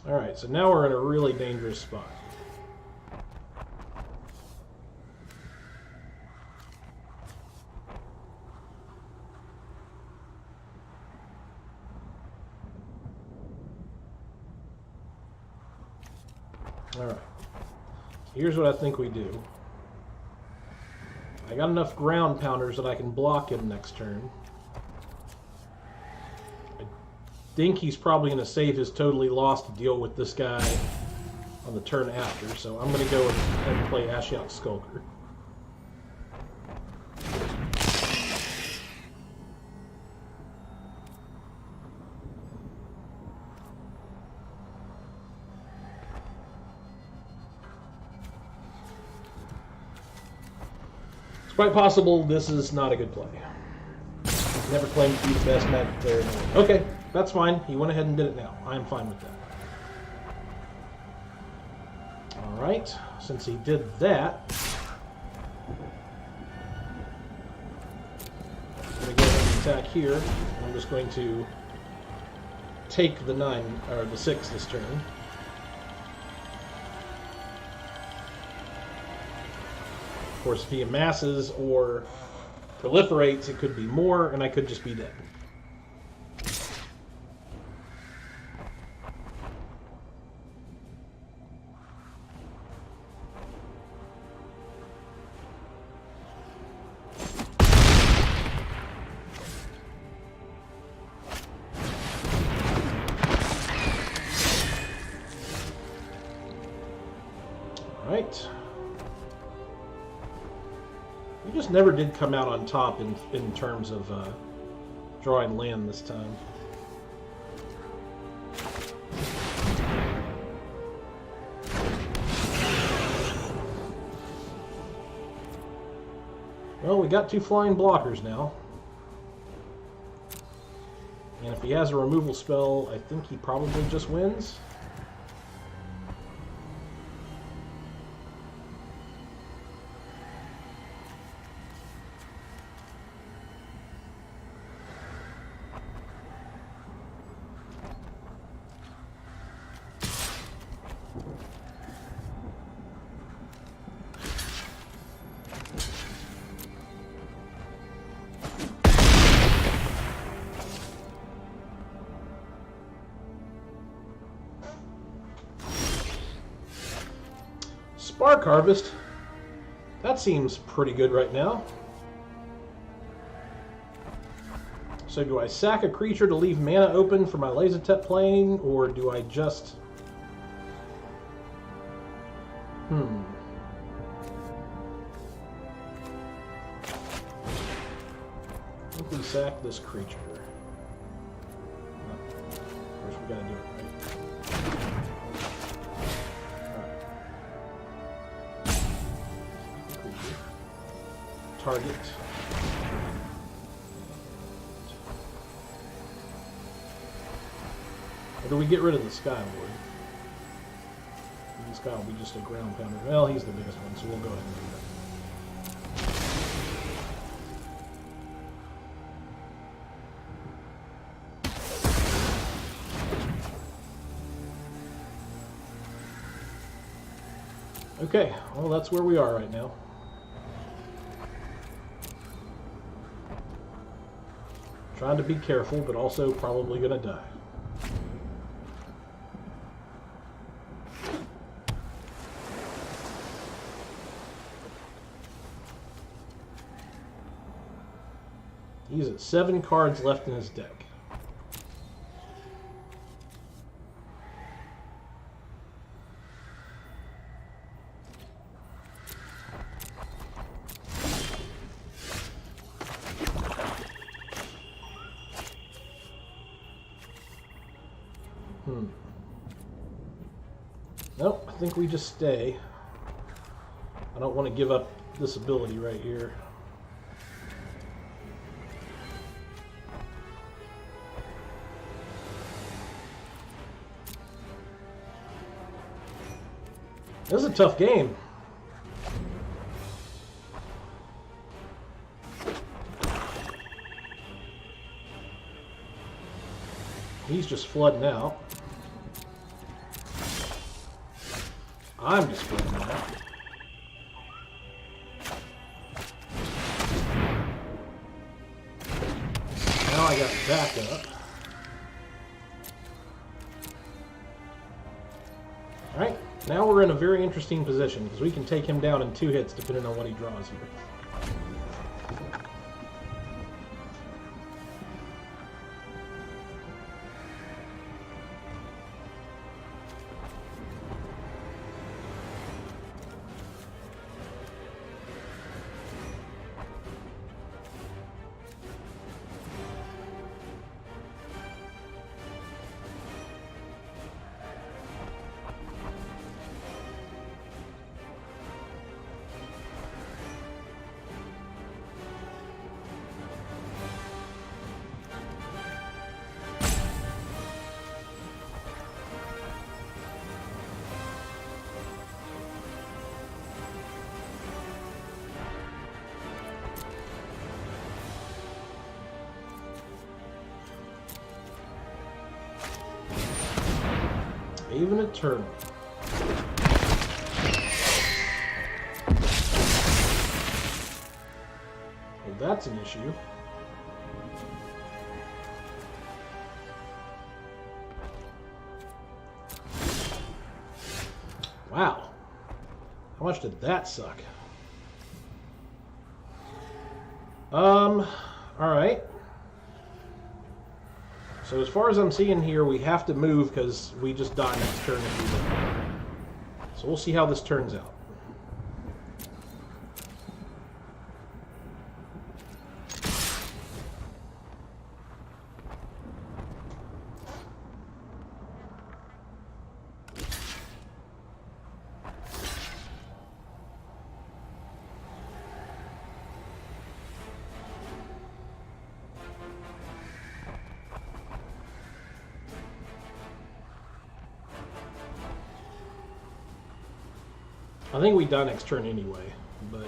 Alright, so now we're in a really dangerous spot. Alright, here's what I think we do. I got enough ground pounders that I can block him next turn. I think he's probably going to save his Totally Lost to deal with this guy on the turn after, so I'm going to go ahead and play Ashiok Skulker. Quite possible this is not a good play. He's never claimed to be the best Magic player in the world. Okay, that's fine. He went ahead and did it now. I'm fine with that. Alright, since he did that, I'm going to go ahead and attack here. I'm just going to take the 9, or the 6 this turn. Of course, if he amasses or proliferates, it could be more, and I could just be dead. All right. We just never did come out on top in terms of drawing land this time. Well, we got 2 flying blockers now. And if he has a removal spell, I think he probably just wins. Spark Harvest. That seems pretty good right now. So do I sack a creature to leave mana open for my Lazotep playing, or do I just... I think we sack this creature. No. First we gotta do it, right? Alright. Creature. Target. Or do we get rid of the Sky Lord? This guy will be just a ground pounder. Well, he's the biggest one, so we'll go ahead and do that. Okay, well, that's where we are right now. Trying to be careful, but also probably gonna die. He's at 7 cards left in his deck. Nope, I think we just stay. I don't want to give up this ability right here. This is a tough game. He's just flooding out. I'm just flooding out. Now I got backup. Alright. Now we're in a very interesting position, because we can take him down in 2 hits depending on what he draws here. Even a turn. Well, that's an issue. Wow. How much did that suck? Alright. So as far as I'm seeing here, we have to move because we just die next turn if we don't. So we'll see how this turns out. I think we die next turn anyway, but...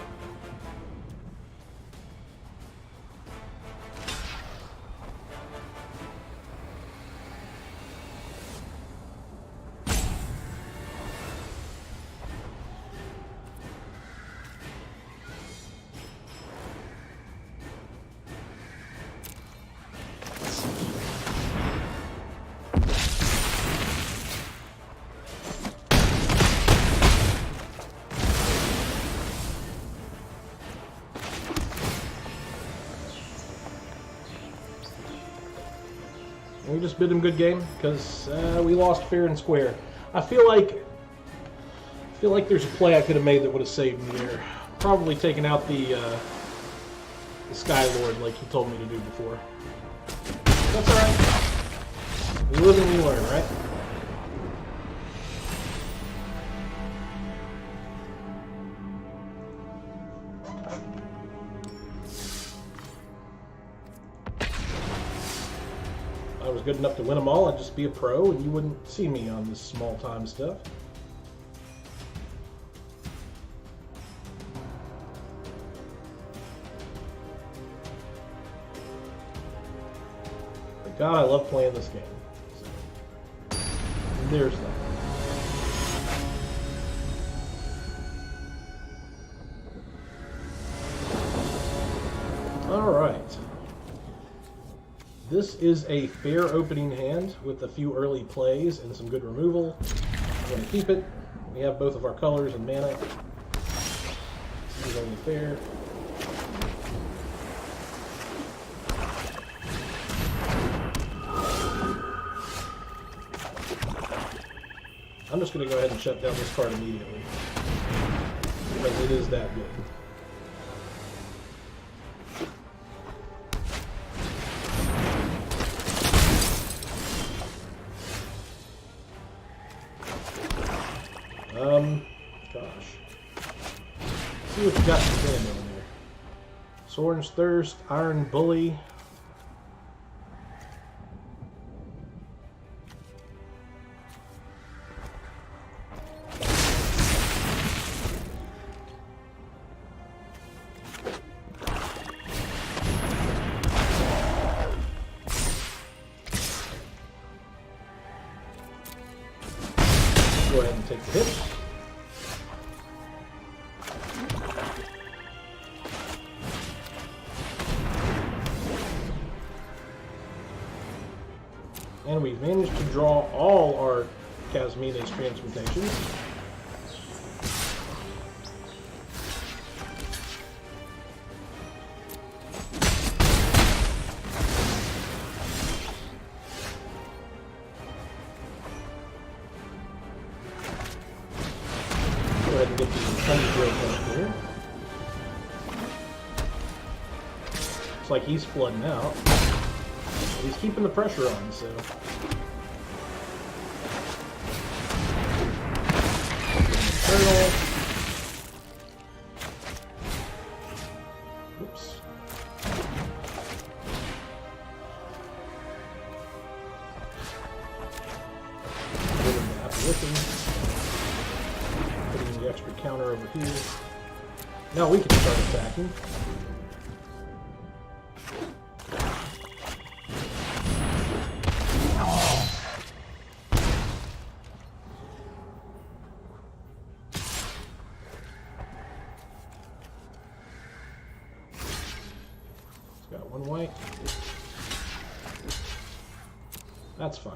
We just bid him good game because we lost fair and square. I feel like there's a play I could have made that would have saved me there. Probably taking out the Sky Lord like he told me to do before. That's alright. We live and we learn, right? If I was good enough to win them all, I'd just be a pro and you wouldn't see me on this small time stuff. God, I love playing this game. So, there's that. Alright. This is a fair opening hand with a few early plays and some good removal. I'm going to keep it. We have both of our colors and mana. This is only fair. I'm just going to go ahead and shut down this card immediately, because it is that good. Gosh. Let's see what you got for hand over there. Soren's Thirst, Iron Bully. Go ahead and take the hit. And we've managed to draw all our Casmina's transmutations. Go ahead and get the Thunderbolt up here. Looks like he's flooding out. He's keeping the pressure on, so. Turtle. Oops. Putting the apparition. Putting the extra counter over here. Now we can start attacking. Got one white. That's fine.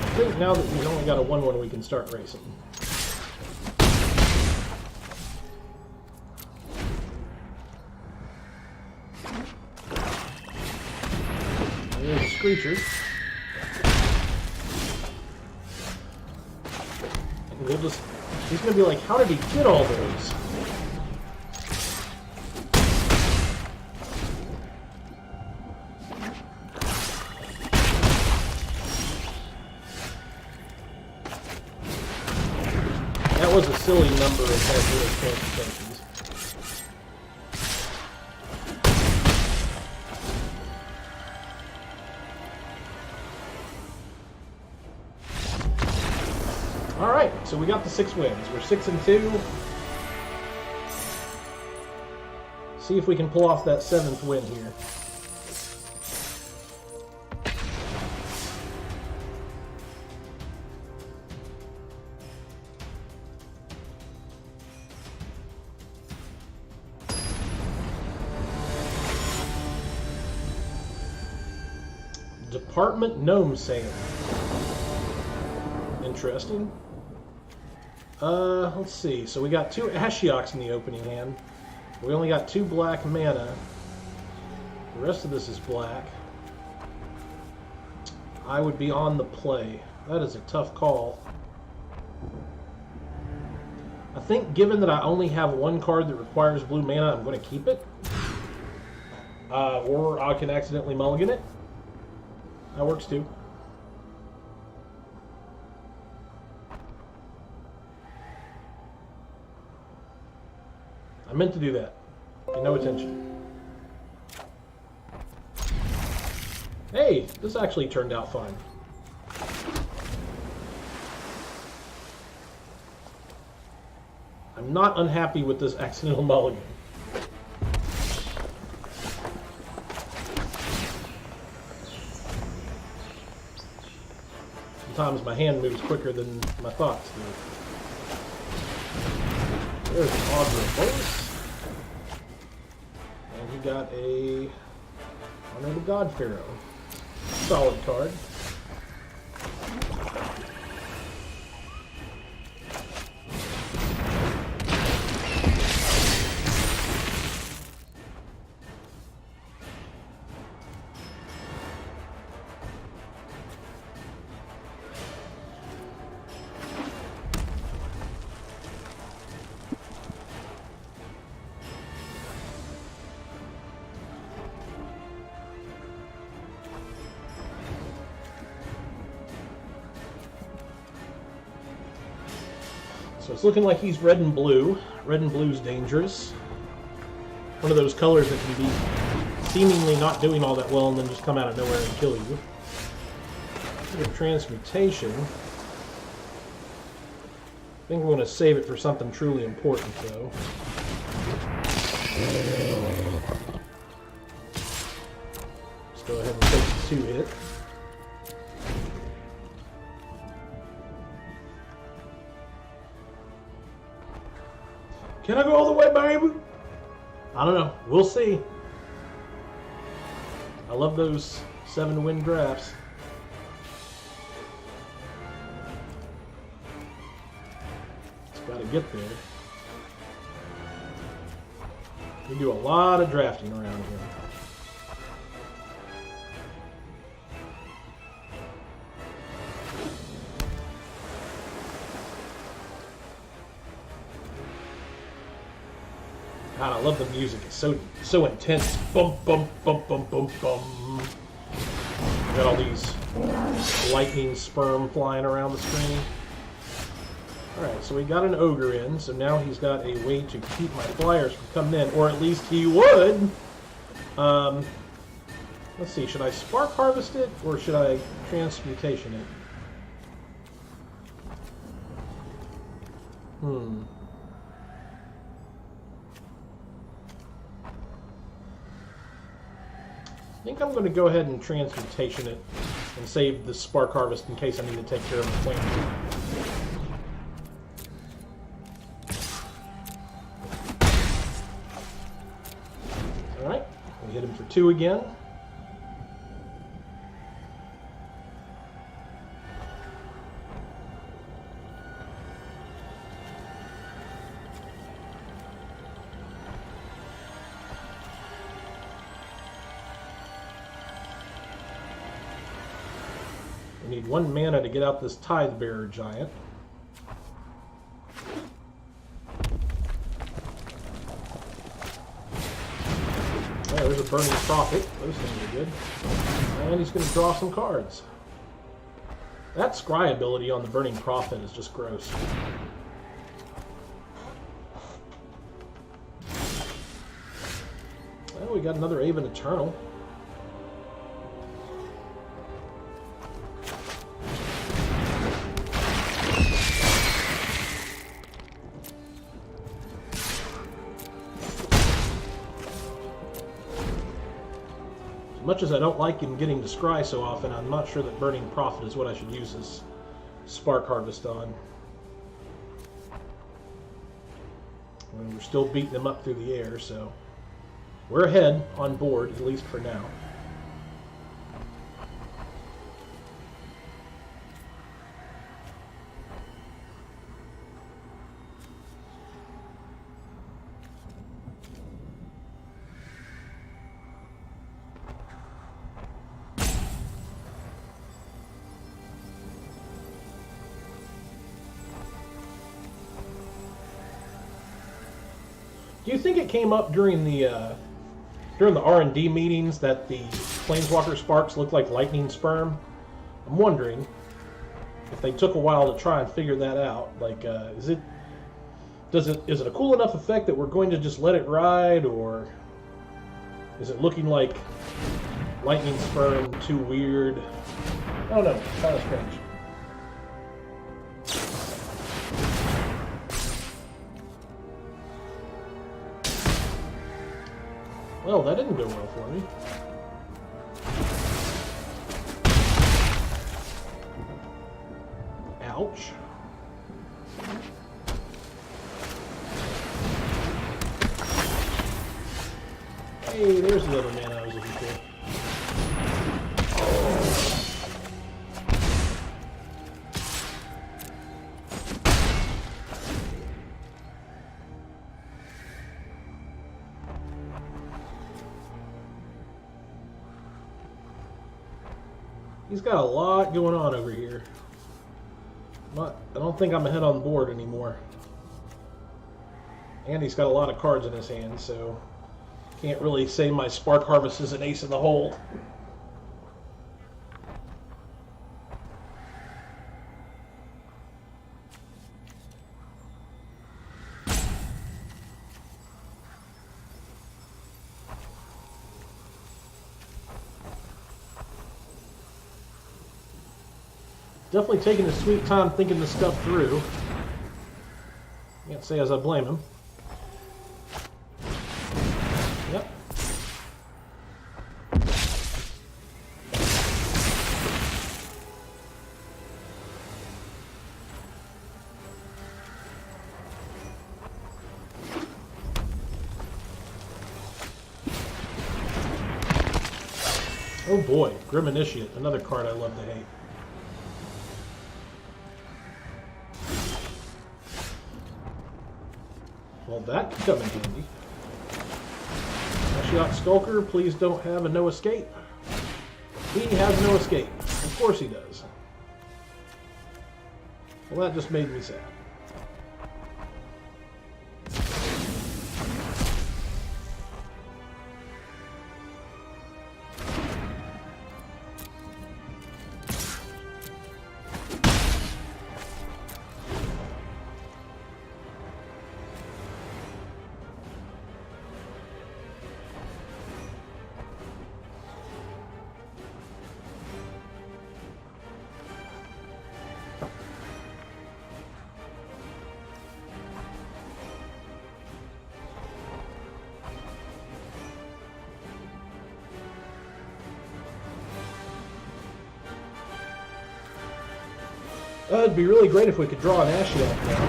I think now that we've only got a 1/1, we can start racing. There's a Screecher. We'll just, he's going to be like, how did he get all those? That was a silly number of Casmina's transmutations. Alright, so we got the 6 wins. We're 6-2. See if we can pull off that 7th win here. Department Gnome sale. Interesting. Let's see. So we got 2 Ashioks in the opening hand. We only got 2 black mana. The rest of this is black. I would be on the play. That is a tough call. I think given that I only have 1 card that requires blue mana, I'm going to keep it. Or I can accidentally mulligan it. That works too. I meant to do that. Pay no attention. Hey, this actually turned out fine. I'm not unhappy with this accidental mulligan. Sometimes my hand moves quicker than my thoughts do. There's an Audra bonus. And he got a Honor the God Pharaoh. Solid card. So it's looking like he's red and blue. Red and blue's dangerous. One of those colors that can be seemingly not doing all that well and then just come out of nowhere and kill you. Look at transmutation. I think I'm going to save it for something truly important, though. Let's go ahead and take the 2-hit. Can I go all the way, baby? I don't know. We'll see. I love those 7-win drafts. Just got to get there. We do a lot of drafting around here. God, I love the music. It's so intense. Bum bum bum bum bum bum. Got all these lightning sperm flying around the screen. Alright, so we got an ogre in, so now he's got a way to keep my flyers from coming in, or at least he would. Let's see, should I spark harvest it, or should I transmutation it? I think I'm going to go ahead and transmutation it and save the spark harvest in case I need to take care of the plant. Alright, we hit him for 2 again. We need 1 mana to get out this Tithe Bearer giant. Yeah, there's a Burning Prophet. Those things are good. And he's going to draw some cards. That scry ability on the Burning Prophet is just gross. Well, we got another Aven Eternal. As much as I don't like him getting to scry so often, I'm not sure that Burning Prophet is what I should use his Spark Harvest on. And we're still beating him up through the air, so we're ahead on board, at least for now. Do you think it came up during the R&D meetings that the Planeswalker Sparks look like lightning sperm? I'm wondering if they took a while to try and figure that out. Like, is it a cool enough effect that we're going to just let it ride, or is it looking like lightning sperm too weird? I don't know. It's kind of strange. Well, that didn't go well for me. Ouch. Hey, there's the other man I was looking for. He's got a lot going on over here. I don't think I'm ahead on the board anymore. And he's got a lot of cards in his hand, so can't really say my Spark Harvest is an ace in the hole. Definitely taking his sweet time thinking this stuff through. Can't say as I blame him. Yep. Oh boy, Grim Initiate, another card I love to hate. Well, that could come in handy. Ashiok Skulker, please don't have a no escape. He has no escape. Of course he does. Well, that just made me sad. It'd be really great if we could draw an Ashiok now.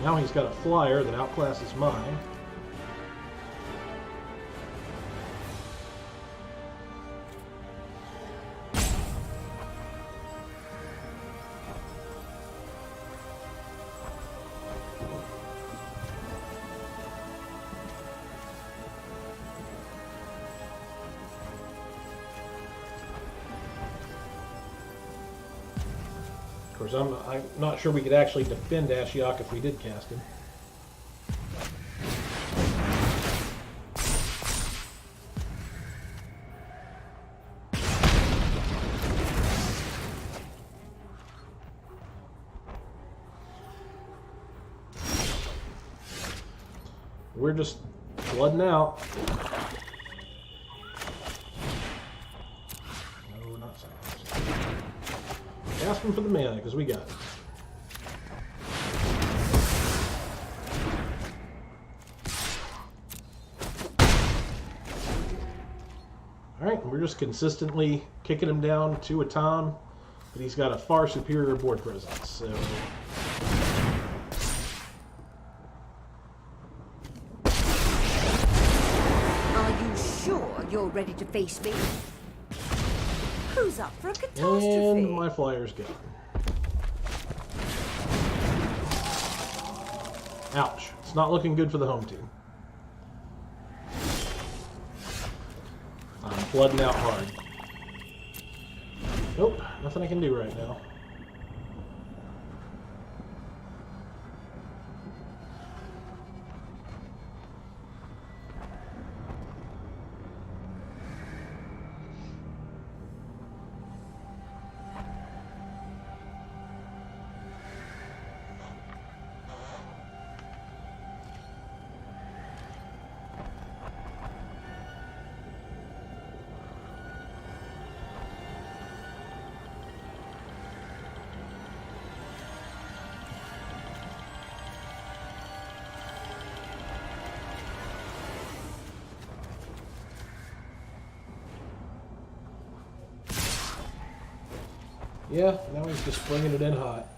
Now he's got a flyer that outclasses mine. Of course, I'm not sure we could actually defend Ashiok if we did cast him. We're just flooding out. No, not silence. Asking for the mana, because we got it. Alright, we're just consistently kicking him down to a time, but he's got a far superior board presence, so... Are you sure you're ready to face me? Who's up for a catastrophe? And my flyer's gone. Ouch. It's not looking good for the home team. I'm flooding out hard. Nope, nothing I can do right now. Yeah, now he's just bringing it in hot.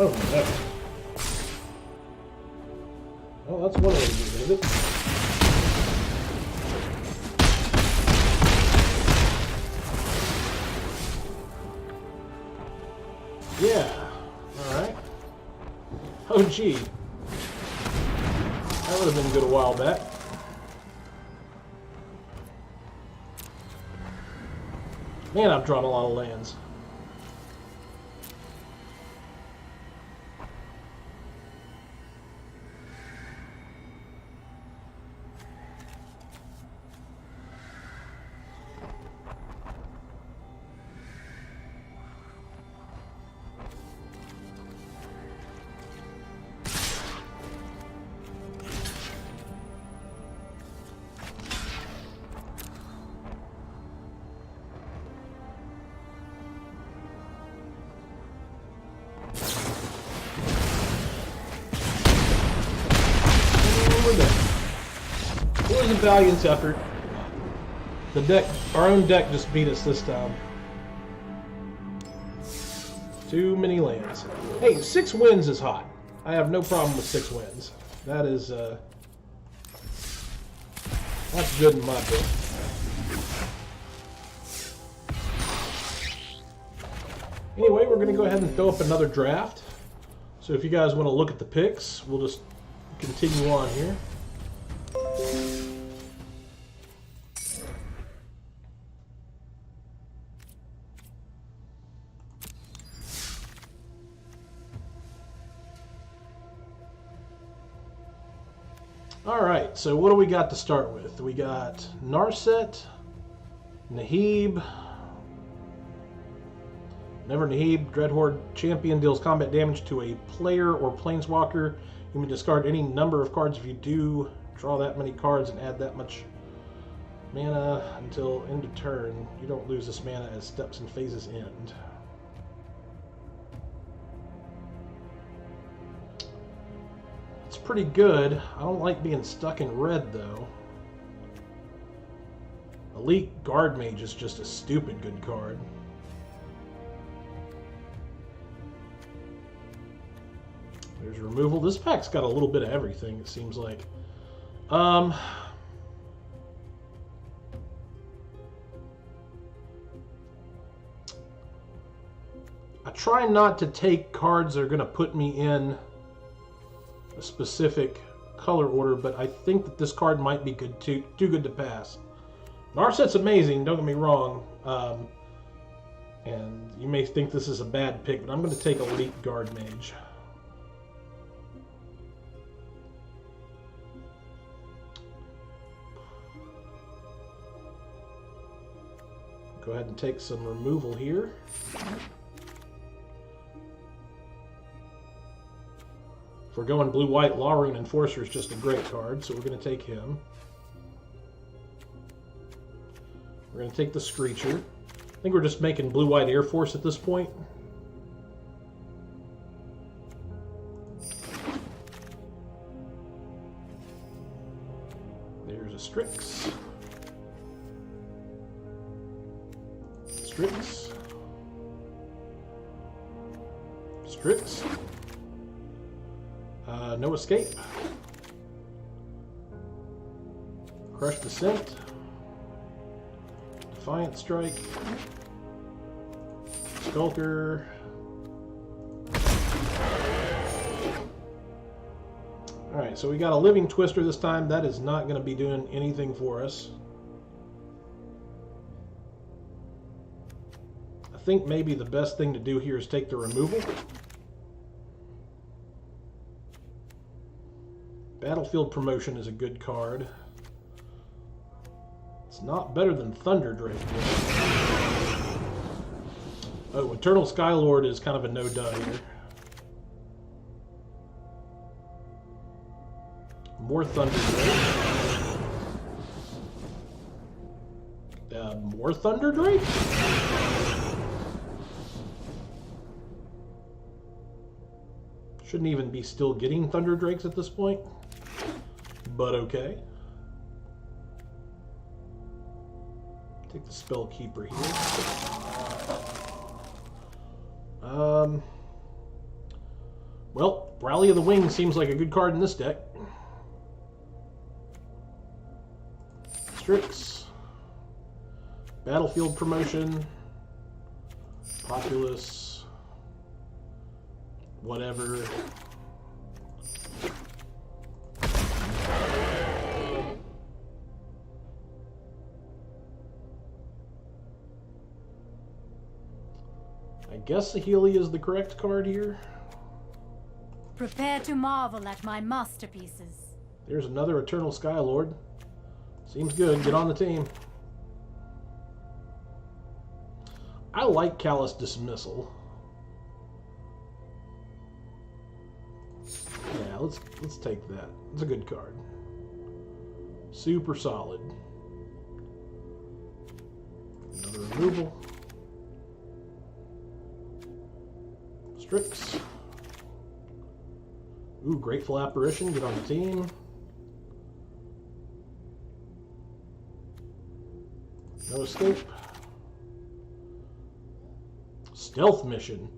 Oh, no. Oh, that's one way to get rid of it. Yeah. Alright. Oh, gee. That would have been good a while back. Man, I've drawn a lot of lands. It was a valiant effort. The deck, our own deck, just beat us this time. Too many lands. Hey, 6 wins is hot. I have no problem with 6 wins. That is, that's good in my book. Anyway, we're going to go ahead and throw up another draft. So if you guys want to look at the picks, we'll just continue on here. Alright, so what do we got to start with? We got Narset, Nahib. Whenever Nahib, Dreadhorde champion, deals combat damage to a player or planeswalker, you may discard any number of cards. If you do, draw that many cards and add that much mana until end of turn. You don't lose this mana as steps and phases end. It's pretty good. I don't like being stuck in red, though. Elite Guard Mage is just a stupid good card. There's removal. This pack's got a little bit of everything, it seems like. I try not to take cards that are going to put me in a specific color order, but I think that this card might be good too good to pass. Narset's amazing, don't get me wrong. And you may think this is a bad pick, but I'm going to take Elite Guard Mage. Go ahead and take some removal here. If we're going blue-white, Lawrune Enforcer is just a great card, so we're going to take him. We're going to take the Screecher. I think we're just making blue-white Air Force at this point. There's a Strix. Strix. Strix. No Escape. Crush Descent. Defiant Strike. Skulker. Alright, so we got a Living Twister this time. That is not going to be doing anything for us. I think maybe the best thing to do here is take the removal. Battlefield Promotion is a good card. It's not better than Thunder Drake. Oh, Eternal Skylord is kind of a no-duh here. More Thunder Drake. More Thunder Drake? Shouldn't even be still getting Thunder Drakes at this point. But okay. Take the Spell Keeper here. Well, Rally of the Wing seems like a good card in this deck. Strix. Battlefield Promotion. Populous. Whatever. I guess Saheeli is the correct card here. Prepare to marvel at my masterpieces. There's another Eternal Skylord. Seems good. Get on the team. I like Callous Dismissal. Yeah, let's take that. It's a good card. Super solid. Another removal. Strix. Ooh, Grateful Apparition. Get on the team. No escape. Stealth Mission.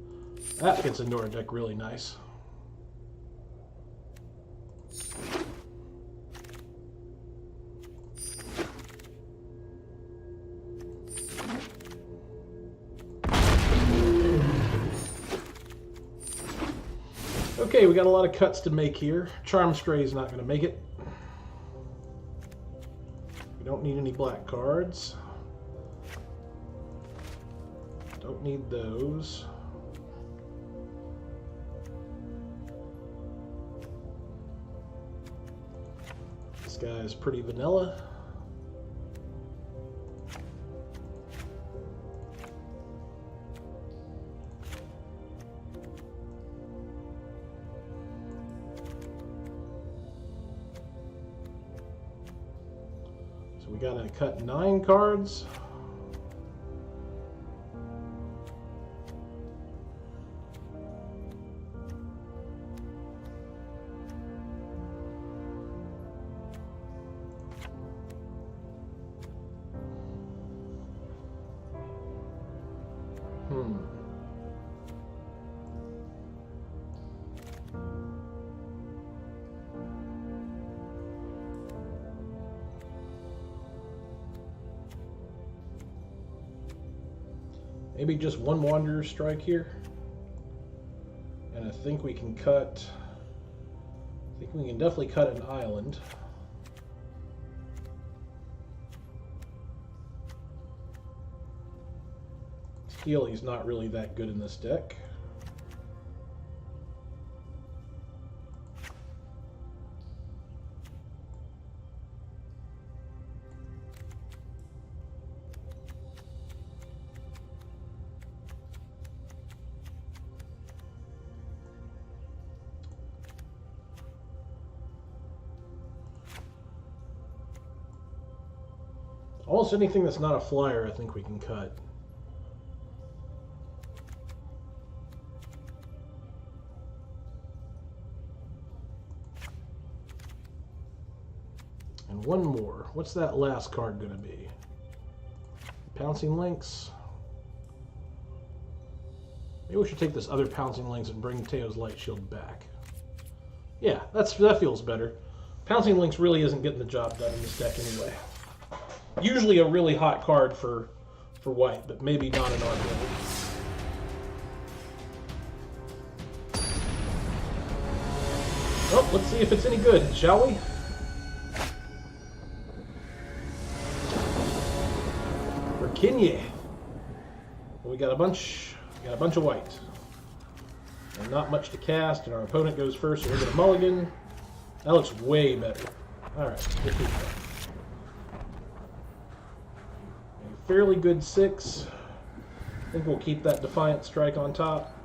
That gets into our deck really nice. Okay, we got a lot of cuts to make here. Charm Stray is not going to make it. We don't need any black cards. Don't need those. This guy is pretty vanilla. So we gotta cut 9 cards. Maybe just one Wanderer Strike here. And I think we can cut... I think we can definitely cut an island. Healy's not really that good in this deck. Almost anything that's not a flyer, I think we can cut. And one more. What's that last card going to be? Pouncing Lynx. Maybe we should take this other Pouncing Lynx and bring Teo's Light Shield back. Yeah, that feels better. Pouncing Lynx really isn't getting the job done in this deck anyway. Usually a really hot card for white, but maybe not in our build. Well, let's see if it's any good, shall we? Virginia. We got a bunch of white. And not much to cast, and our opponent goes first, so we're gonna mulligan. That looks way better. Alright, we'll keep that. Fairly good 6. I think we'll keep that Defiant Strike on top.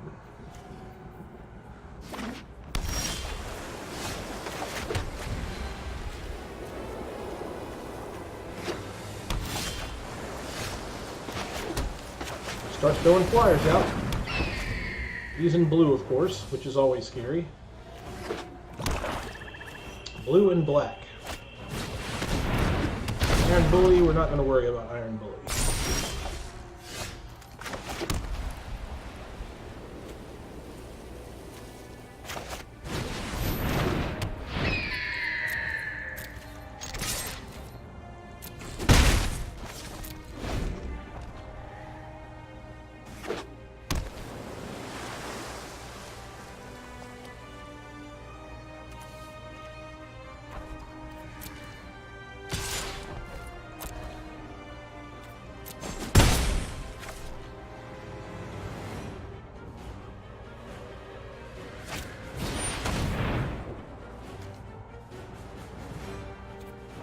Starts throwing flyers out. He's in blue, of course, which is always scary. Blue and black. Iron Bully, we're not going to worry about Iron Bully.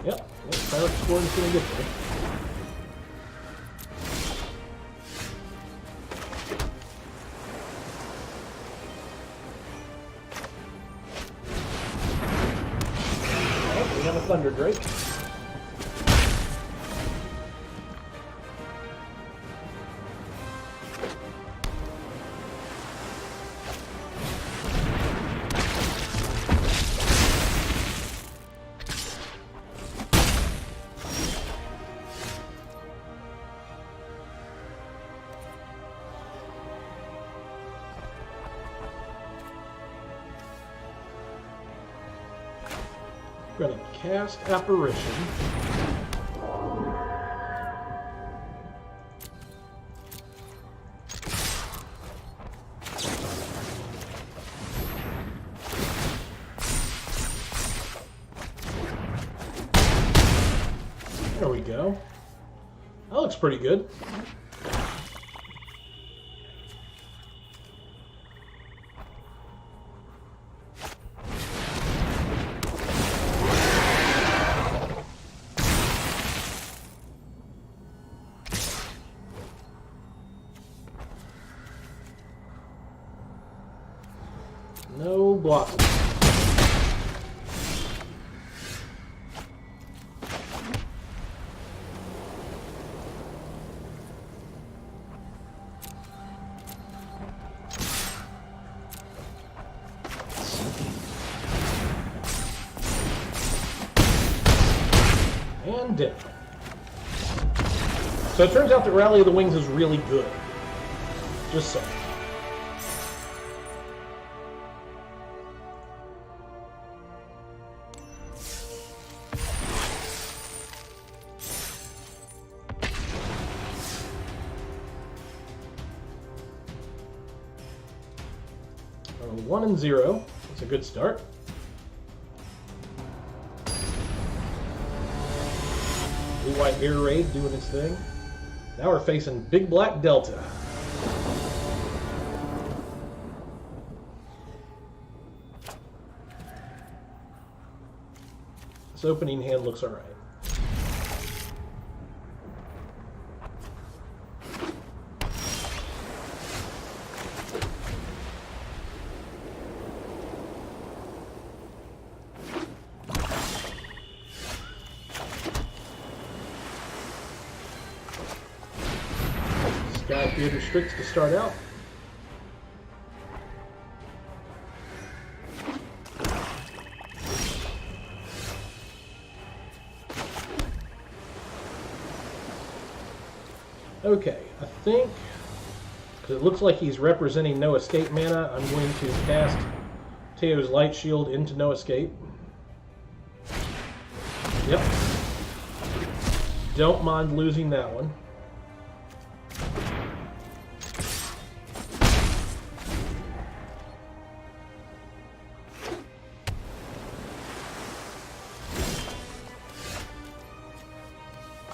Yep, Pirate scored is going to get there. Well, we have a Thunder Drake. We're going to cast Apparition. There we go. That looks pretty good. No blocking. And down. So it turns out that Rally of the Wings is really good. Just so. So 1 and 0. That's a good start. Blue-white air raid doing its thing. Now we're facing Big Black Delta. This opening hand looks alright. Sky Theater Strix to start out. Okay, I think, because it looks like he's representing no escape mana, I'm going to cast Teo's Light Shield into no escape. Yep. Don't mind losing that one.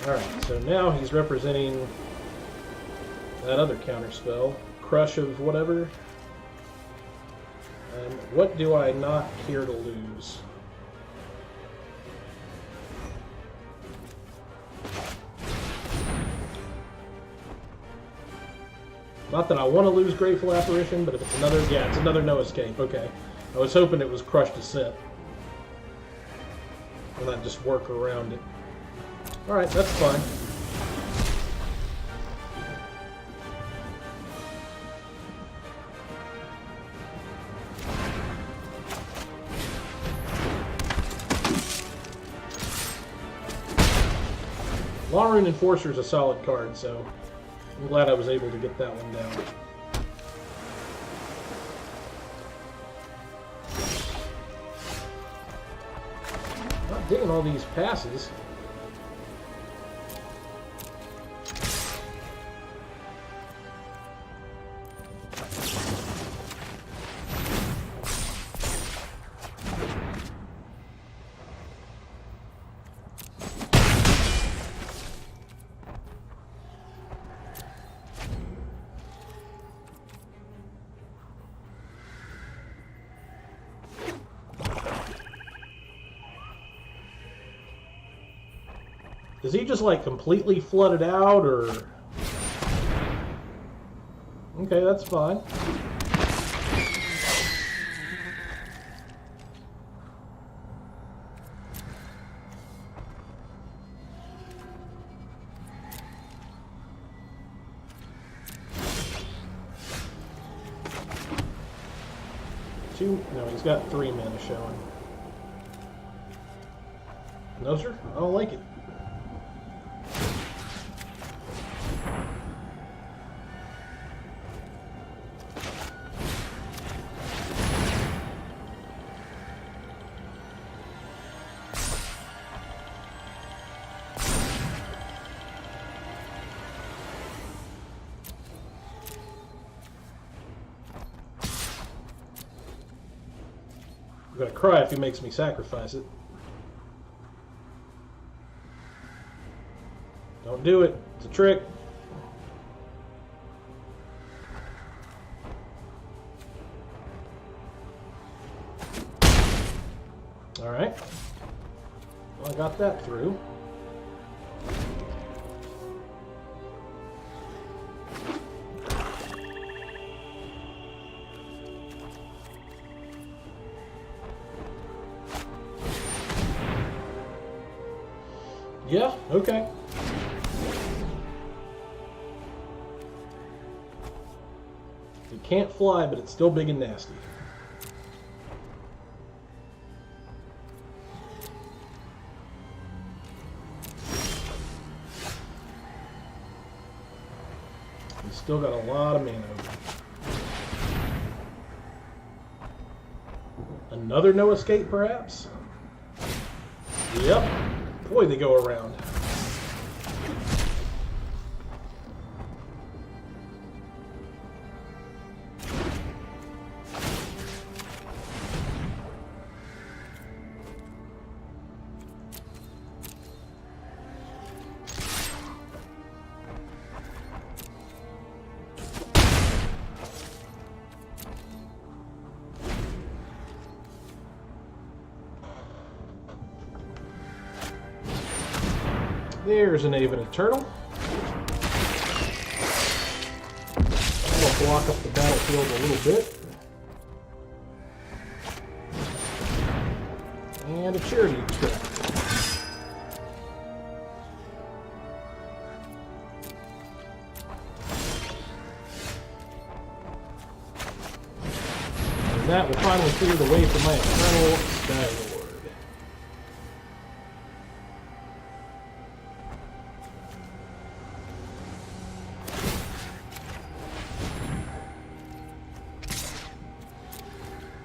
Alright, so now he's representing that other counter spell, Crush of whatever. And what do I not care to lose? Not that I want to lose Grateful Apparition, but if it's another, yeah, it's another no escape. Okay, I was hoping it was Crush Descent, and I'd just work around it. All right, that's fine. Long Rune Enforcer is a solid card, so I'm glad I was able to get that one down. Not digging all these passes. Is he just like completely flooded out, or? Okay, that's fine. No, he's got 3 mana showing. No, sir? I don't like it. I'm gonna cry if he makes me sacrifice it. Don't do it. It's a trick. Alright. Well, I got that through. Yeah, okay. It can't fly, but it's still big and nasty. He's still got a lot of mana over. Another no escape, perhaps? Yep. Boy, they go around. There's an Aven Eternal. I'll block up the battlefield a little bit. And a Charity Extract. And that will finally clear the way for my Eternal Skylord.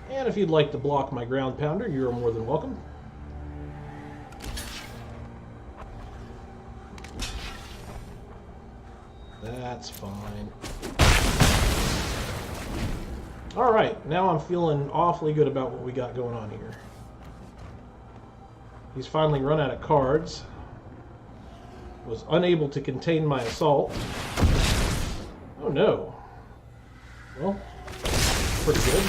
And if you'd like to block my Ground Pounder, you're more than welcome. That's fine. Alright, now I'm feeling awfully good about what we got going on here. He's finally run out of cards. Was unable to contain my assault. Oh no. Well, pretty good.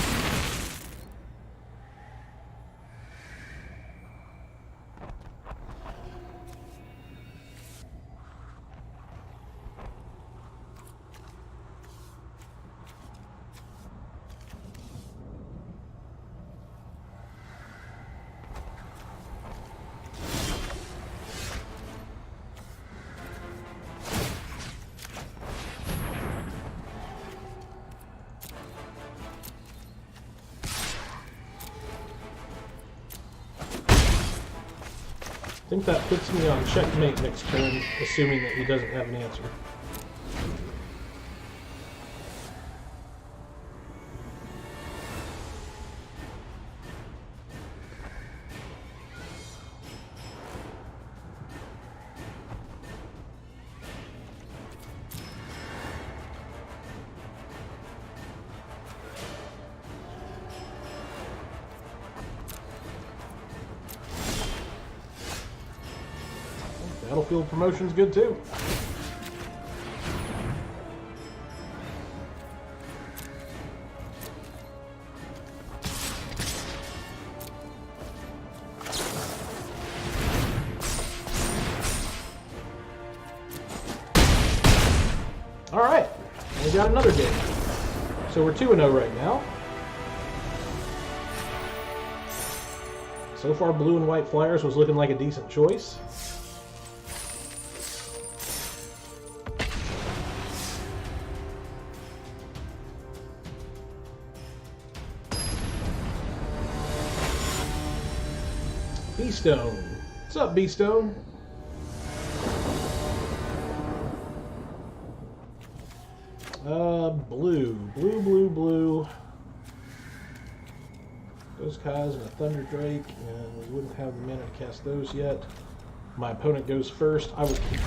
think that puts me on checkmate next turn, assuming that he doesn't have an answer. Battlefield promotion's good too. All right, we got another game. So we're 2-0 right now. So far, blue and white Flyers was looking like a decent choice. B-Stone. What's up, B-Stone? Blue. Those guys and a Thunder Drake, and we wouldn't have the mana to cast those yet. My opponent goes first. I will keep.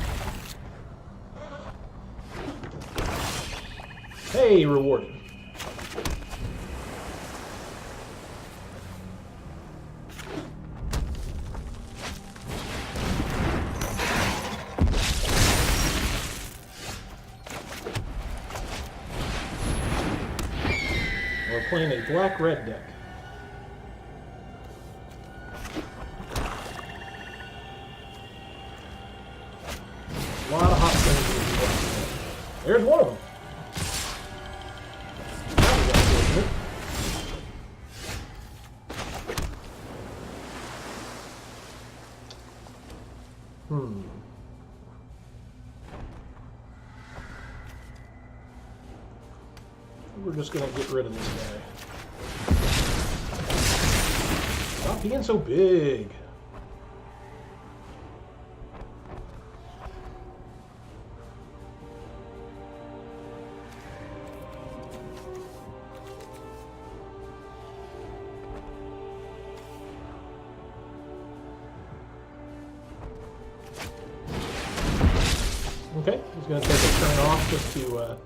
Hey, rewarded. We're playing a black-red deck. A lot of hot things. There's one of them. That was unfortunate. We're just gonna get rid of this guy. Stop being so big. Okay, he's going to take a turn off just to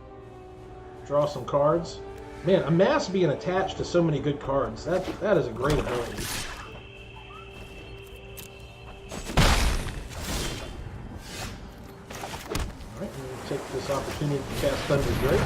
draw some cards. Man, Amass being attached to so many good cards, that is a great ability. Alright, I'm going to take this opportunity to cast Thunder Drake.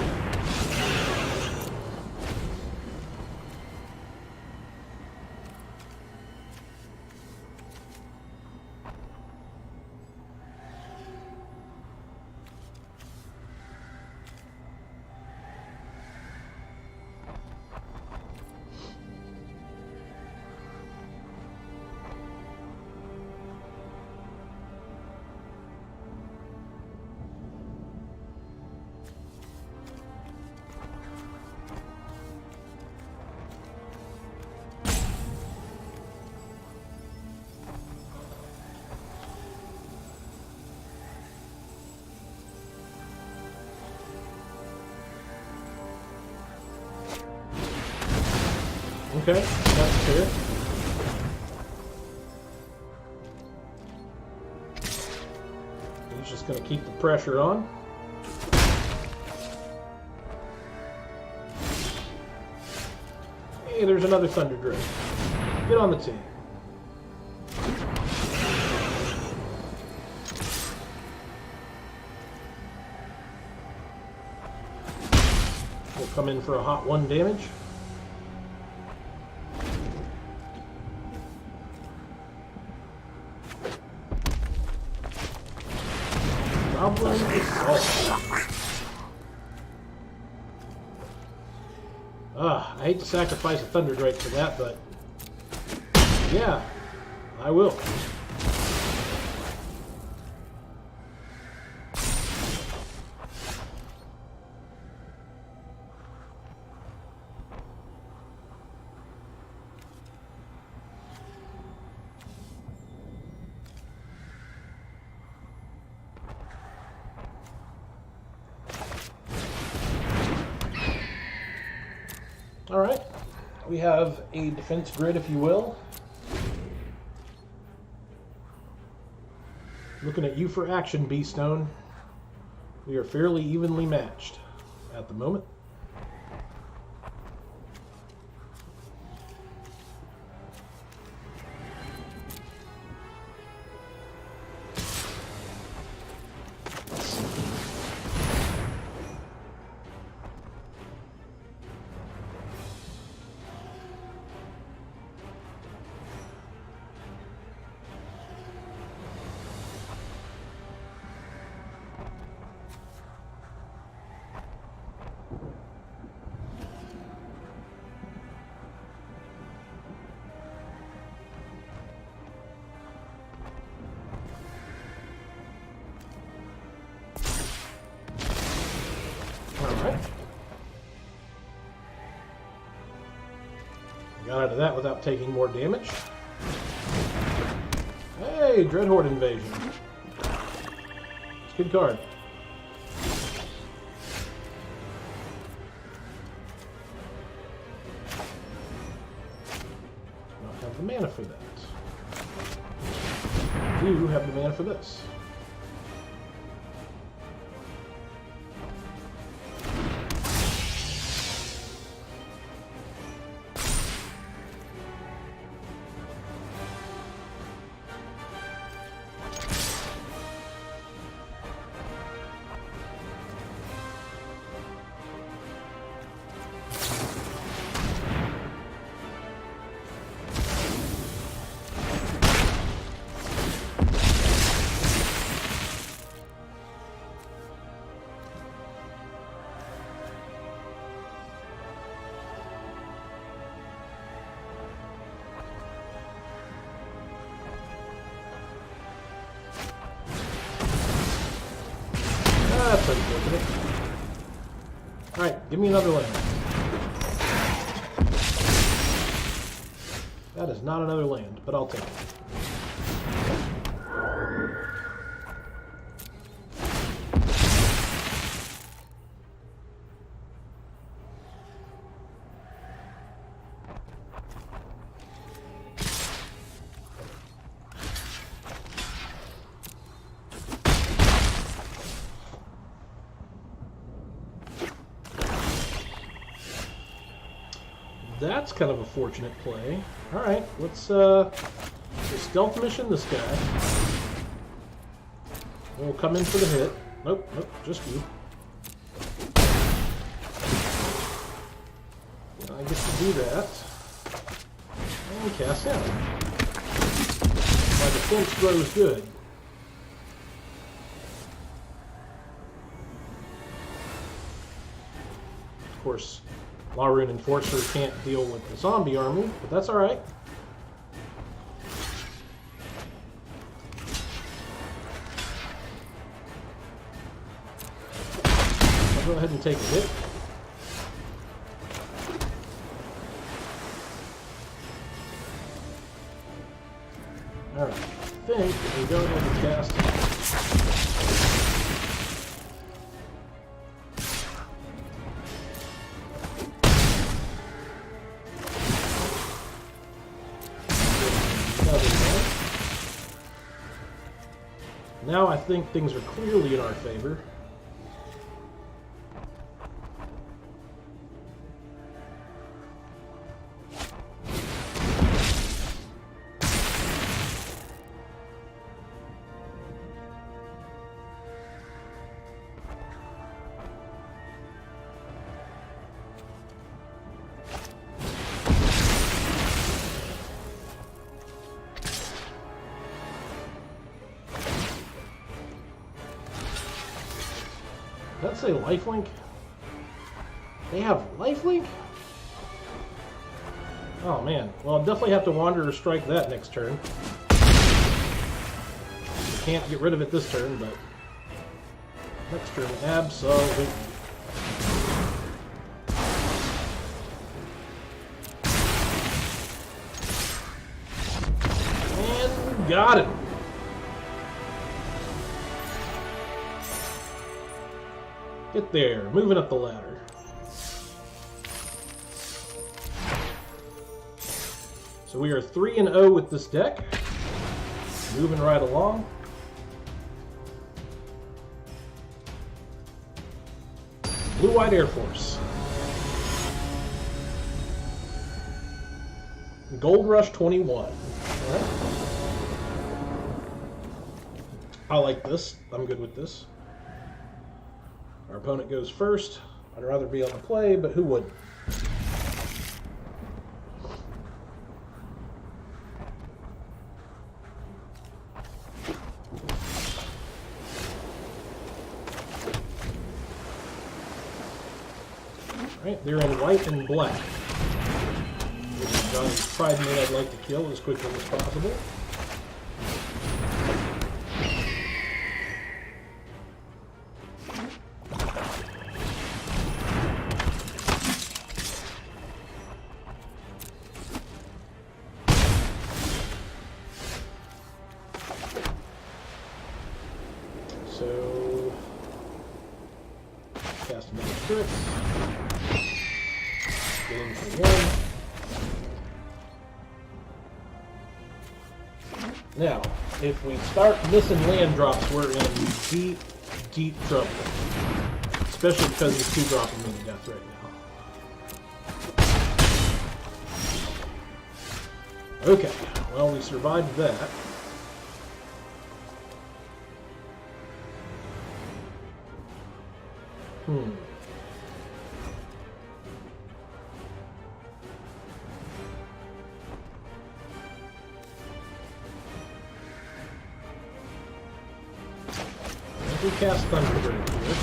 Okay, that's fair. He's just going to keep the pressure on. Hey, there's another Thunder Drake. Get on the team. We'll come in for a hot 1 damage. Goblin Assault. I hate to sacrifice a Thunder Drake for that, but yeah, I will. Alright. We have a defense grid, if you will. Looking at you for action, B-Stone. We are fairly evenly matched at the moment. Alright. Got out of that without taking more damage. Hey, Dreadhorde Invasion. It's a good card. Don't have the mana for that. Do have the mana for this. That's unfortunate. Alright, give me another land. That is not another land, but I'll take it. That's kind of a fortunate play. Alright, let's stealth mission this guy. We'll come in for the hit. Nope, nope, just you. I get to do that. And cast out. My defense grows good. Of course, Larun Enforcer can't deal with the zombie army, but that's alright. I'll go ahead and take a hit. Alright, I think we go ahead and cast. Now I think things are clearly in our favor. Did that say lifelink? They have lifelink? Oh man. Well, I'll definitely have to Wanderer Strike that next turn. Can't get rid of it this turn, but next turn, absolutely. And got it. Get there, moving up the ladder. So we are 3-0 with this deck. Moving right along. Blue-White Air Force. Gold Rush 21. Alright. I like this. I'm good with this. Our opponent goes first. I'd rather be on the play, but who wouldn't? Alright, they're in white and black. Johnny's pride mate I'd like to kill as quickly as possible. So, cast another trick. Game for one. Now, if we start missing land drops, we're in deep, deep trouble. Especially because he's 2-dropping me to death right now. Okay, well, we survived that. We cast Thunderbird here.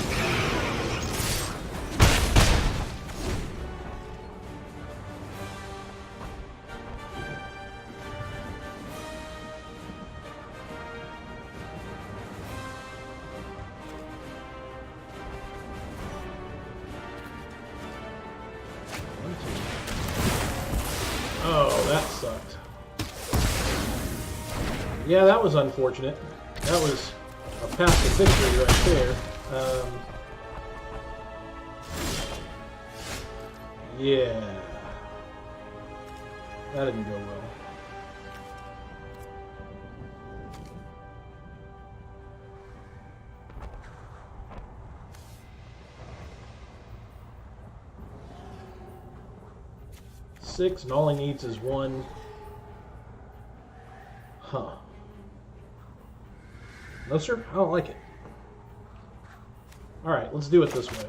Oh, that sucked. Yeah, that was unfortunate. That was a path to victory right there. Yeah. That didn't go well. Six, and all he needs is one. Huh. No, sir? I don't like it. Alright, let's do it this way.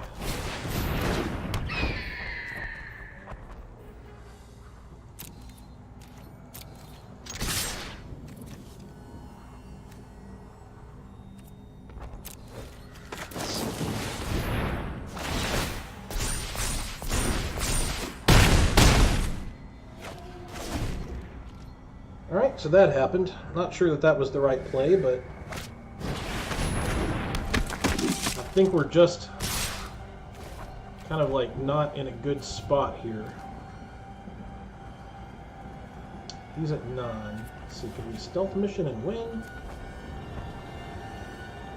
Alright, so that happened. Not sure that that was the right play, but I think we're just kind of like not in a good spot here. He's at 9. Let's see, can we stealth mission and win?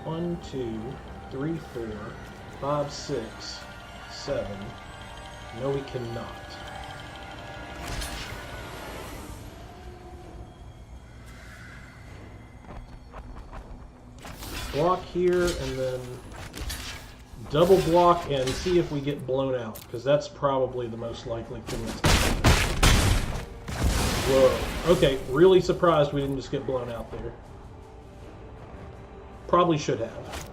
1, 2, 3, 4, 5, 6, 7. No, we cannot. Block here, and then double block and see if we get blown out, because that's probably the most likely thing that's going to happen. Whoa. Okay, really surprised we didn't just get blown out there. Probably should have.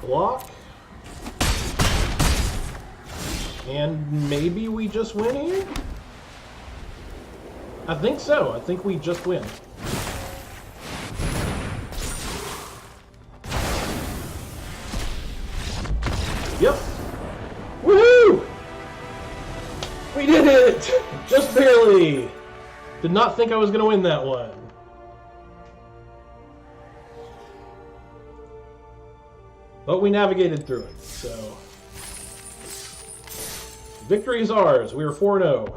Block. And maybe we just win here? I think so. I think we just win. Yep. Woohoo! We did it! Just barely! Did not think I was going to win that one. But we navigated through it, so... Victory is ours. We were 4-0.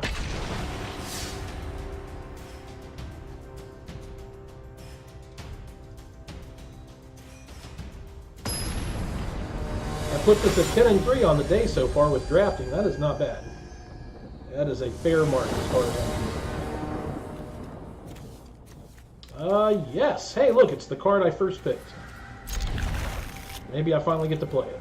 I put this at 10-3 on the day so far with drafting. That is not bad. That is a fair mark as far as I'm concerned. Yes. Hey, look, it's the card I first picked. Maybe I finally get to play it.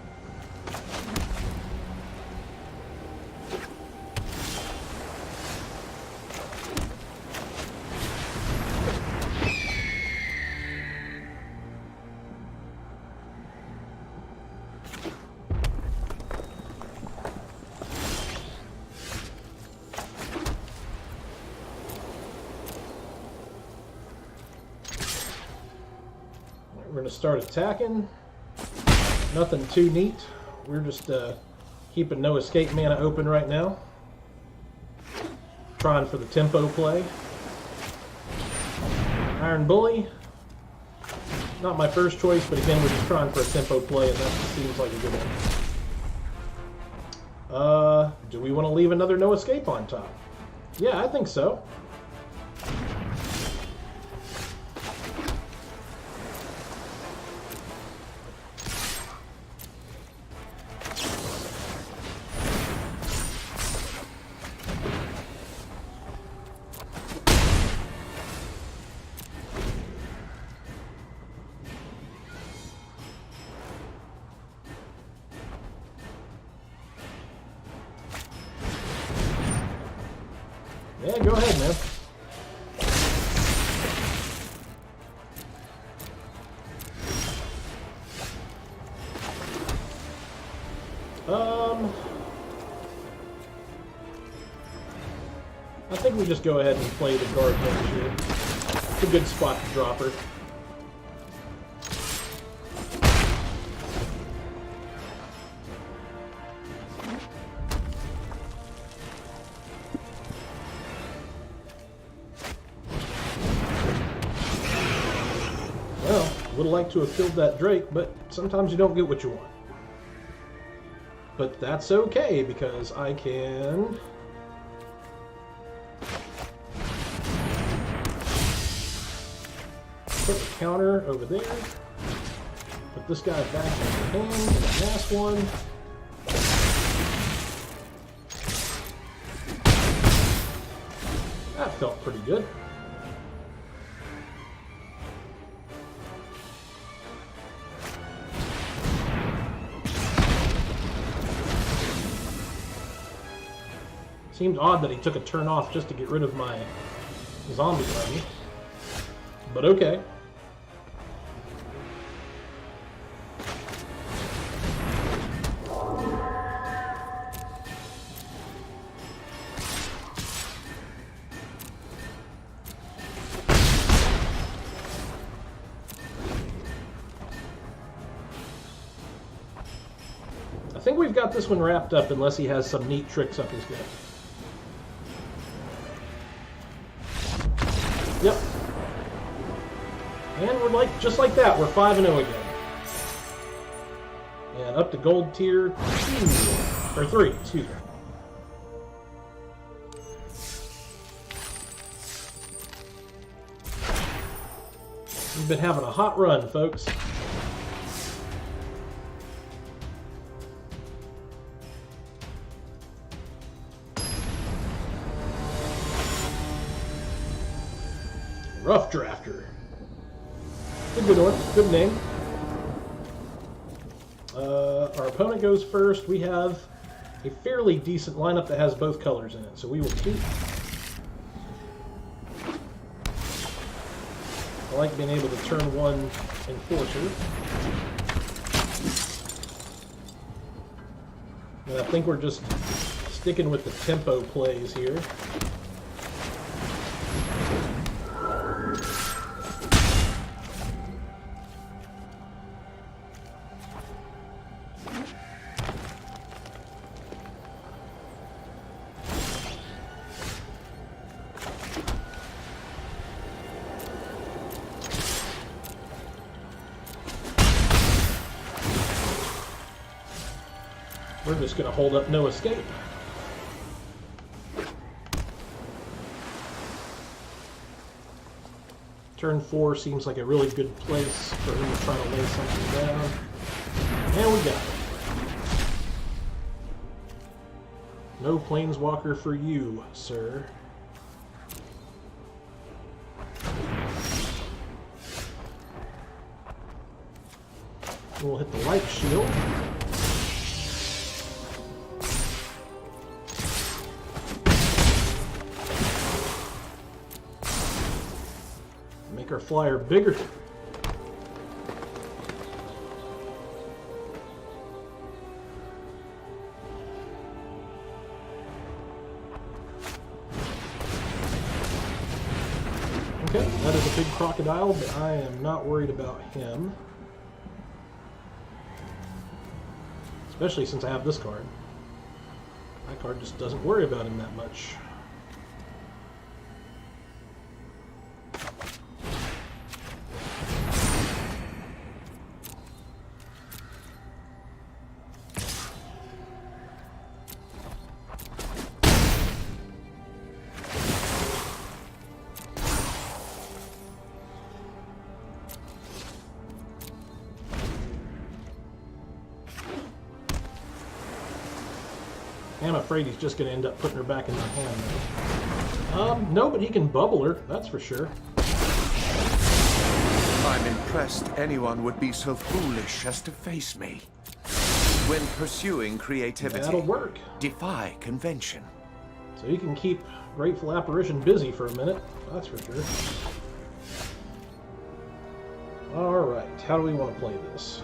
We're going to start attacking. Nothing too neat. We're just keeping no escape mana open right now. Trying for the tempo play. Iron Bully. Not my first choice, but again, we're just trying for a tempo play, and that seems like a good one. Do we want to leave another no escape on top? Yeah, I think so. Yeah, go ahead, man. I think we just go ahead and play the guard bench here. It's a good spot to drop her. Well, would have liked to have killed that Drake, but sometimes you don't get what you want. But that's okay, because I can... put the counter over there. Put this guy back in the hand, and the last one. That felt pretty good. Seemed odd that he took a turn off just to get rid of my zombie army. But okay. I think we've got this one wrapped up unless he has some neat tricks up his butt. Yep. And we're just like that, we're 5-0 again. And up to gold tier 2, or 3, excuse me. We've been having a hot run, folks. Rough Drafter. It's a good one. Good name. Our opponent goes first. We have a fairly decent lineup that has both colors in it, so we will keep. I like being able to turn one Enforcer. And I think we're just sticking with the tempo plays here. We're just going to hold up no escape. Turn 4 seems like a really good place for him to try to lay something down. And we got it. No Planeswalker for you, sir. We'll hit the light shield. Make our flyer bigger. Okay, that is a big crocodile, but I am not worried about him. Especially since I have this card. My card just doesn't worry about him that much. I'm afraid he's just going to end up putting her back in my hand, though. No, but he can bubble her, that's for sure. I'm impressed anyone would be so foolish as to face me. When pursuing creativity, That'll work. defy convention. So you can keep Grateful Apparition busy for a minute, that's for sure. Alright, how do we want to play this?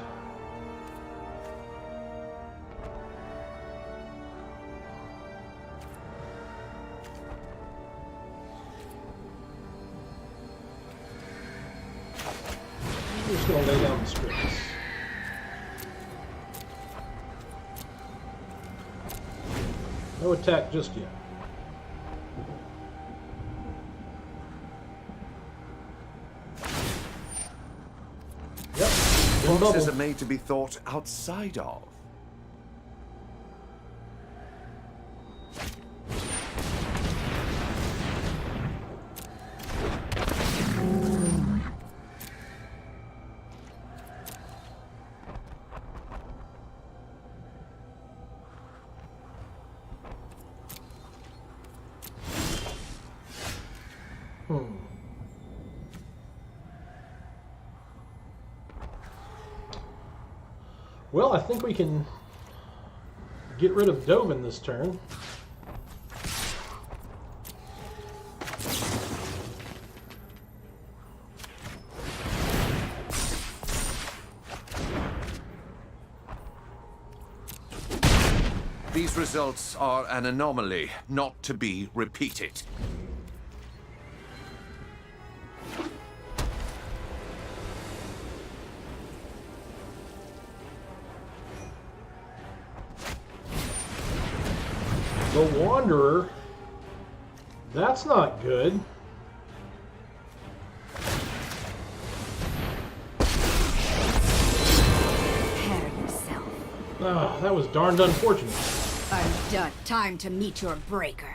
I'm just going to lay down the scripts. No attack just yet. Yep. One Boxes bubble. are made to be thought outside of. Well, I think we can get rid of Dovin this turn. These results are an anomaly, not to be repeated. The Wanderer. That's not good. Prepare yourself. Ah, that was darned unfortunate. I'm done. Time to meet your breaker.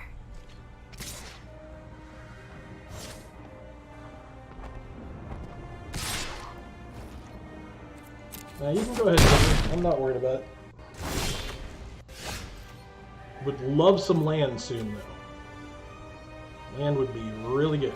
Now you can go ahead, Jimmy. I'm not worried about it. Would love some land soon, though. Land would be really good.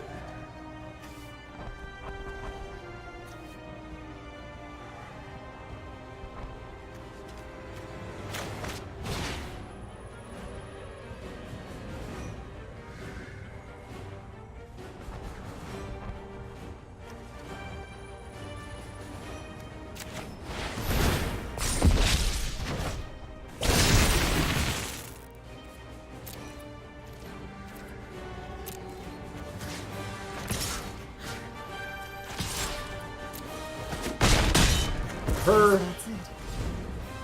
Her,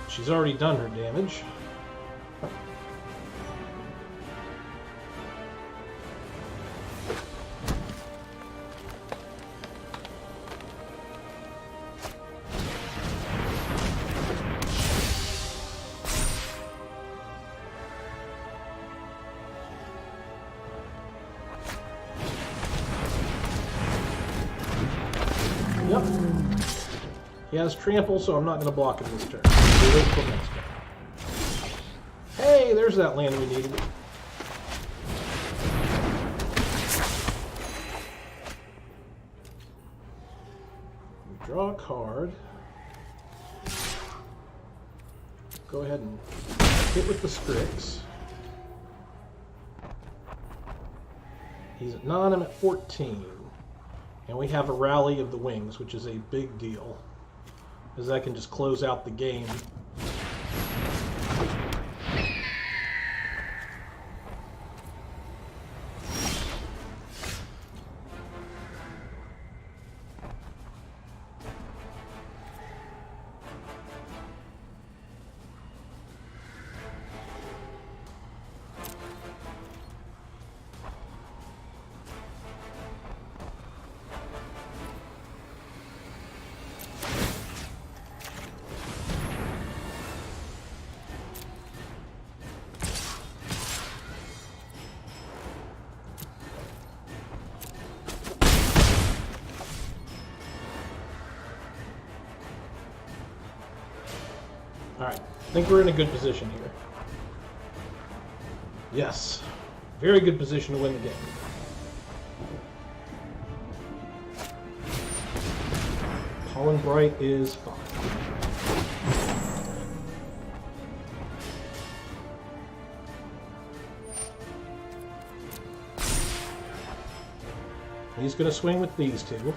she's already done her damage. Yep. He has trample, so I'm not going to block him this turn. We'll wait till next turn. Hey, there's that land we needed. We draw a card. Go ahead and hit with the Strix. He's at 9, I'm at 14. And we have a Rally of the Wings, which is a big deal, as I can just close out the game. Alright, I think we're in a good position here. Yes, very good position to win the game. Pollen Bright is fine. He's going to swing with these two.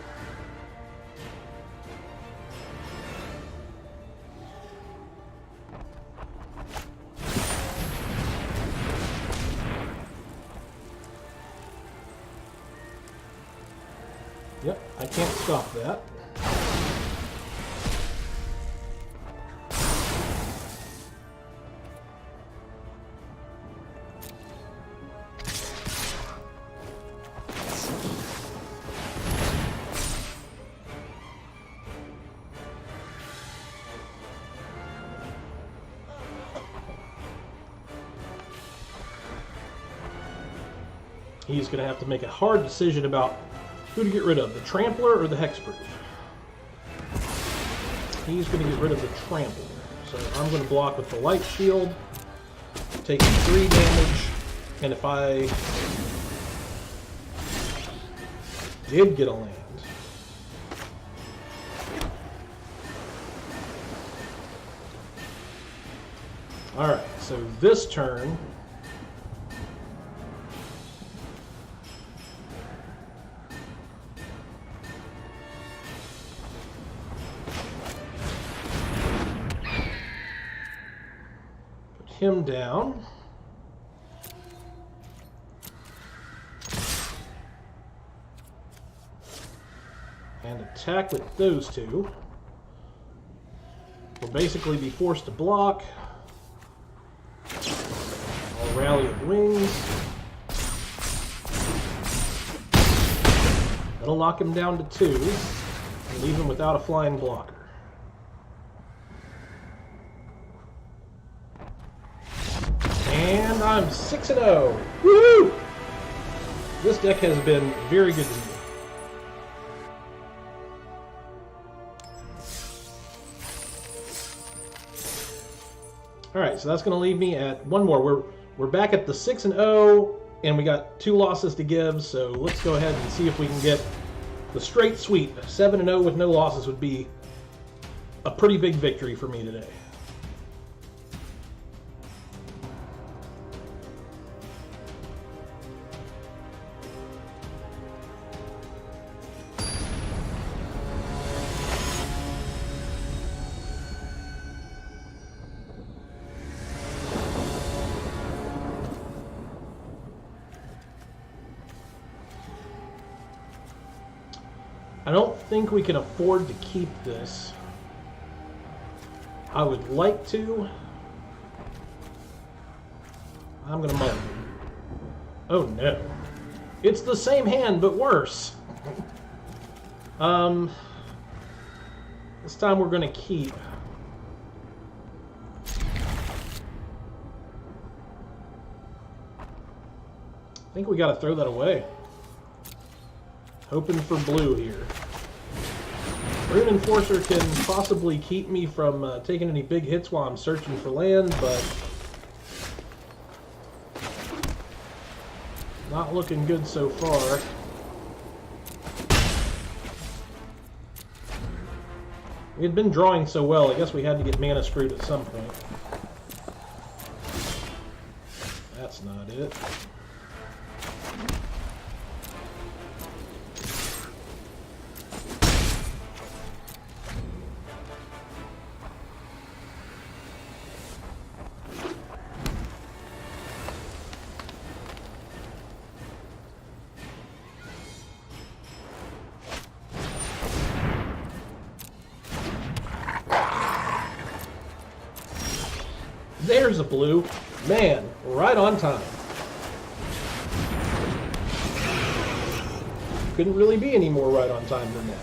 Yep, I can't stop that. He's going to have to make a hard decision about who to get rid of, the Trampler or the Hexproof. He's going to get rid of the Trampler. So I'm going to block with the Light Shield, taking 3 damage, and if I did get a land, alright, so this turn, him down. And attack with those two. We'll basically be forced to block. I'll Rally of Wings. That'll lock him down to 2 and leave him without a flying blocker. And I'm 6-0. Woo! This deck has been very good to me. All right, so that's going to leave me at one more. We're back at the 6-0, and we got 2 losses to give. So let's go ahead and see if we can get the straight sweep. 7-0 with no losses would be a pretty big victory for me today. I don't think we can afford to keep this. I would like to. I'm gonna mulligan. Oh no. It's the same hand, but worse. This time we're gonna keep. I think we gotta throw that away. Hoping for blue here. Rune Enforcer can possibly keep me from taking any big hits while I'm searching for land, but not looking good so far. We had been drawing so well, I guess we had to get mana screwed at some point. That's not it. There's a blue. Man, right on time. Couldn't really be any more right on time than that.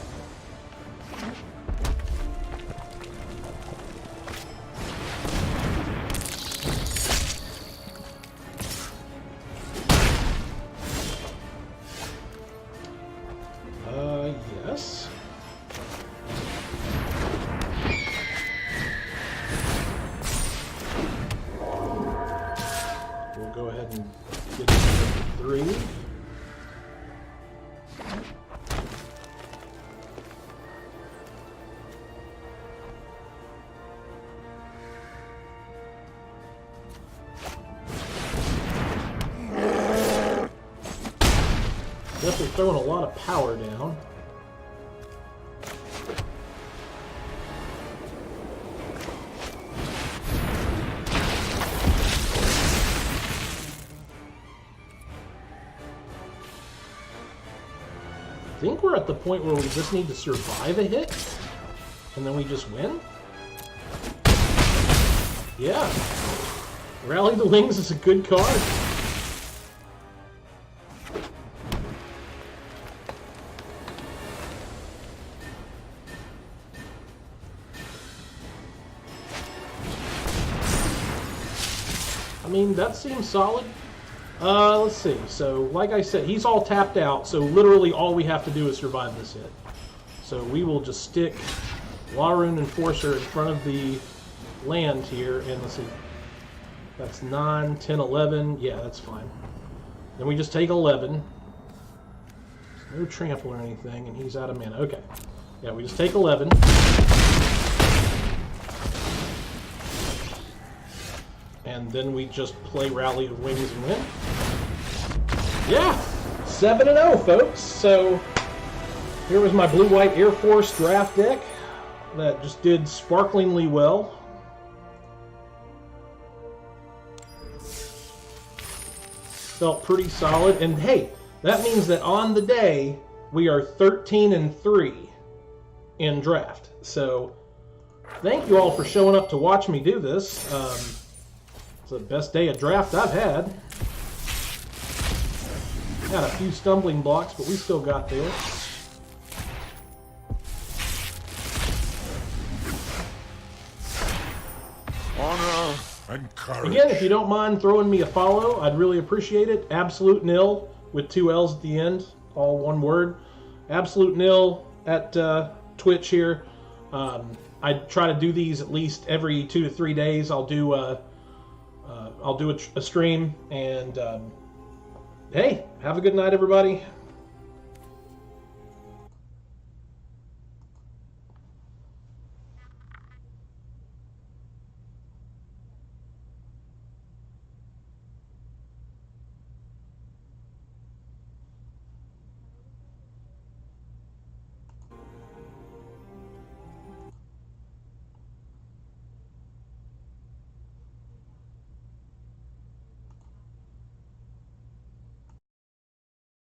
Yes. We'll go ahead and get to 3. Definitely throwing a lot of power down. I think we're at the point where we just need to survive a hit, and then we just win? Yeah. Rally the Wings is a good card. I mean, that seems solid. Let's see. So, like I said, he's all tapped out, so literally all we have to do is survive this hit. So we will just stick Rune Enforcer in front of the land here, and let's see. That's 9, 10, 11. Yeah, that's fine. Then we just take 11. There's no trample or anything, and he's out of mana. Okay. Yeah, we just take 11. And then we just play Rally the Wings and win. Yeah! 7-0, folks! So, here was my Blue-White Air Force draft deck that just did sparklingly well. Felt pretty solid. And hey, that means that on the day, we are 13-3 in draft. So, thank you all for showing up to watch me do this. It's the best day of draft I've had. Had a few stumbling blocks, but we still got there. Honor and courage. Again, if you don't mind throwing me a follow, I'd really appreciate it. Absolute Nil with 2 L's at the end, all one word. Absolute Nil at Twitch here. I try to do these at least every 2 to 3 days. I'll do a stream, and hey, have a good night, everybody.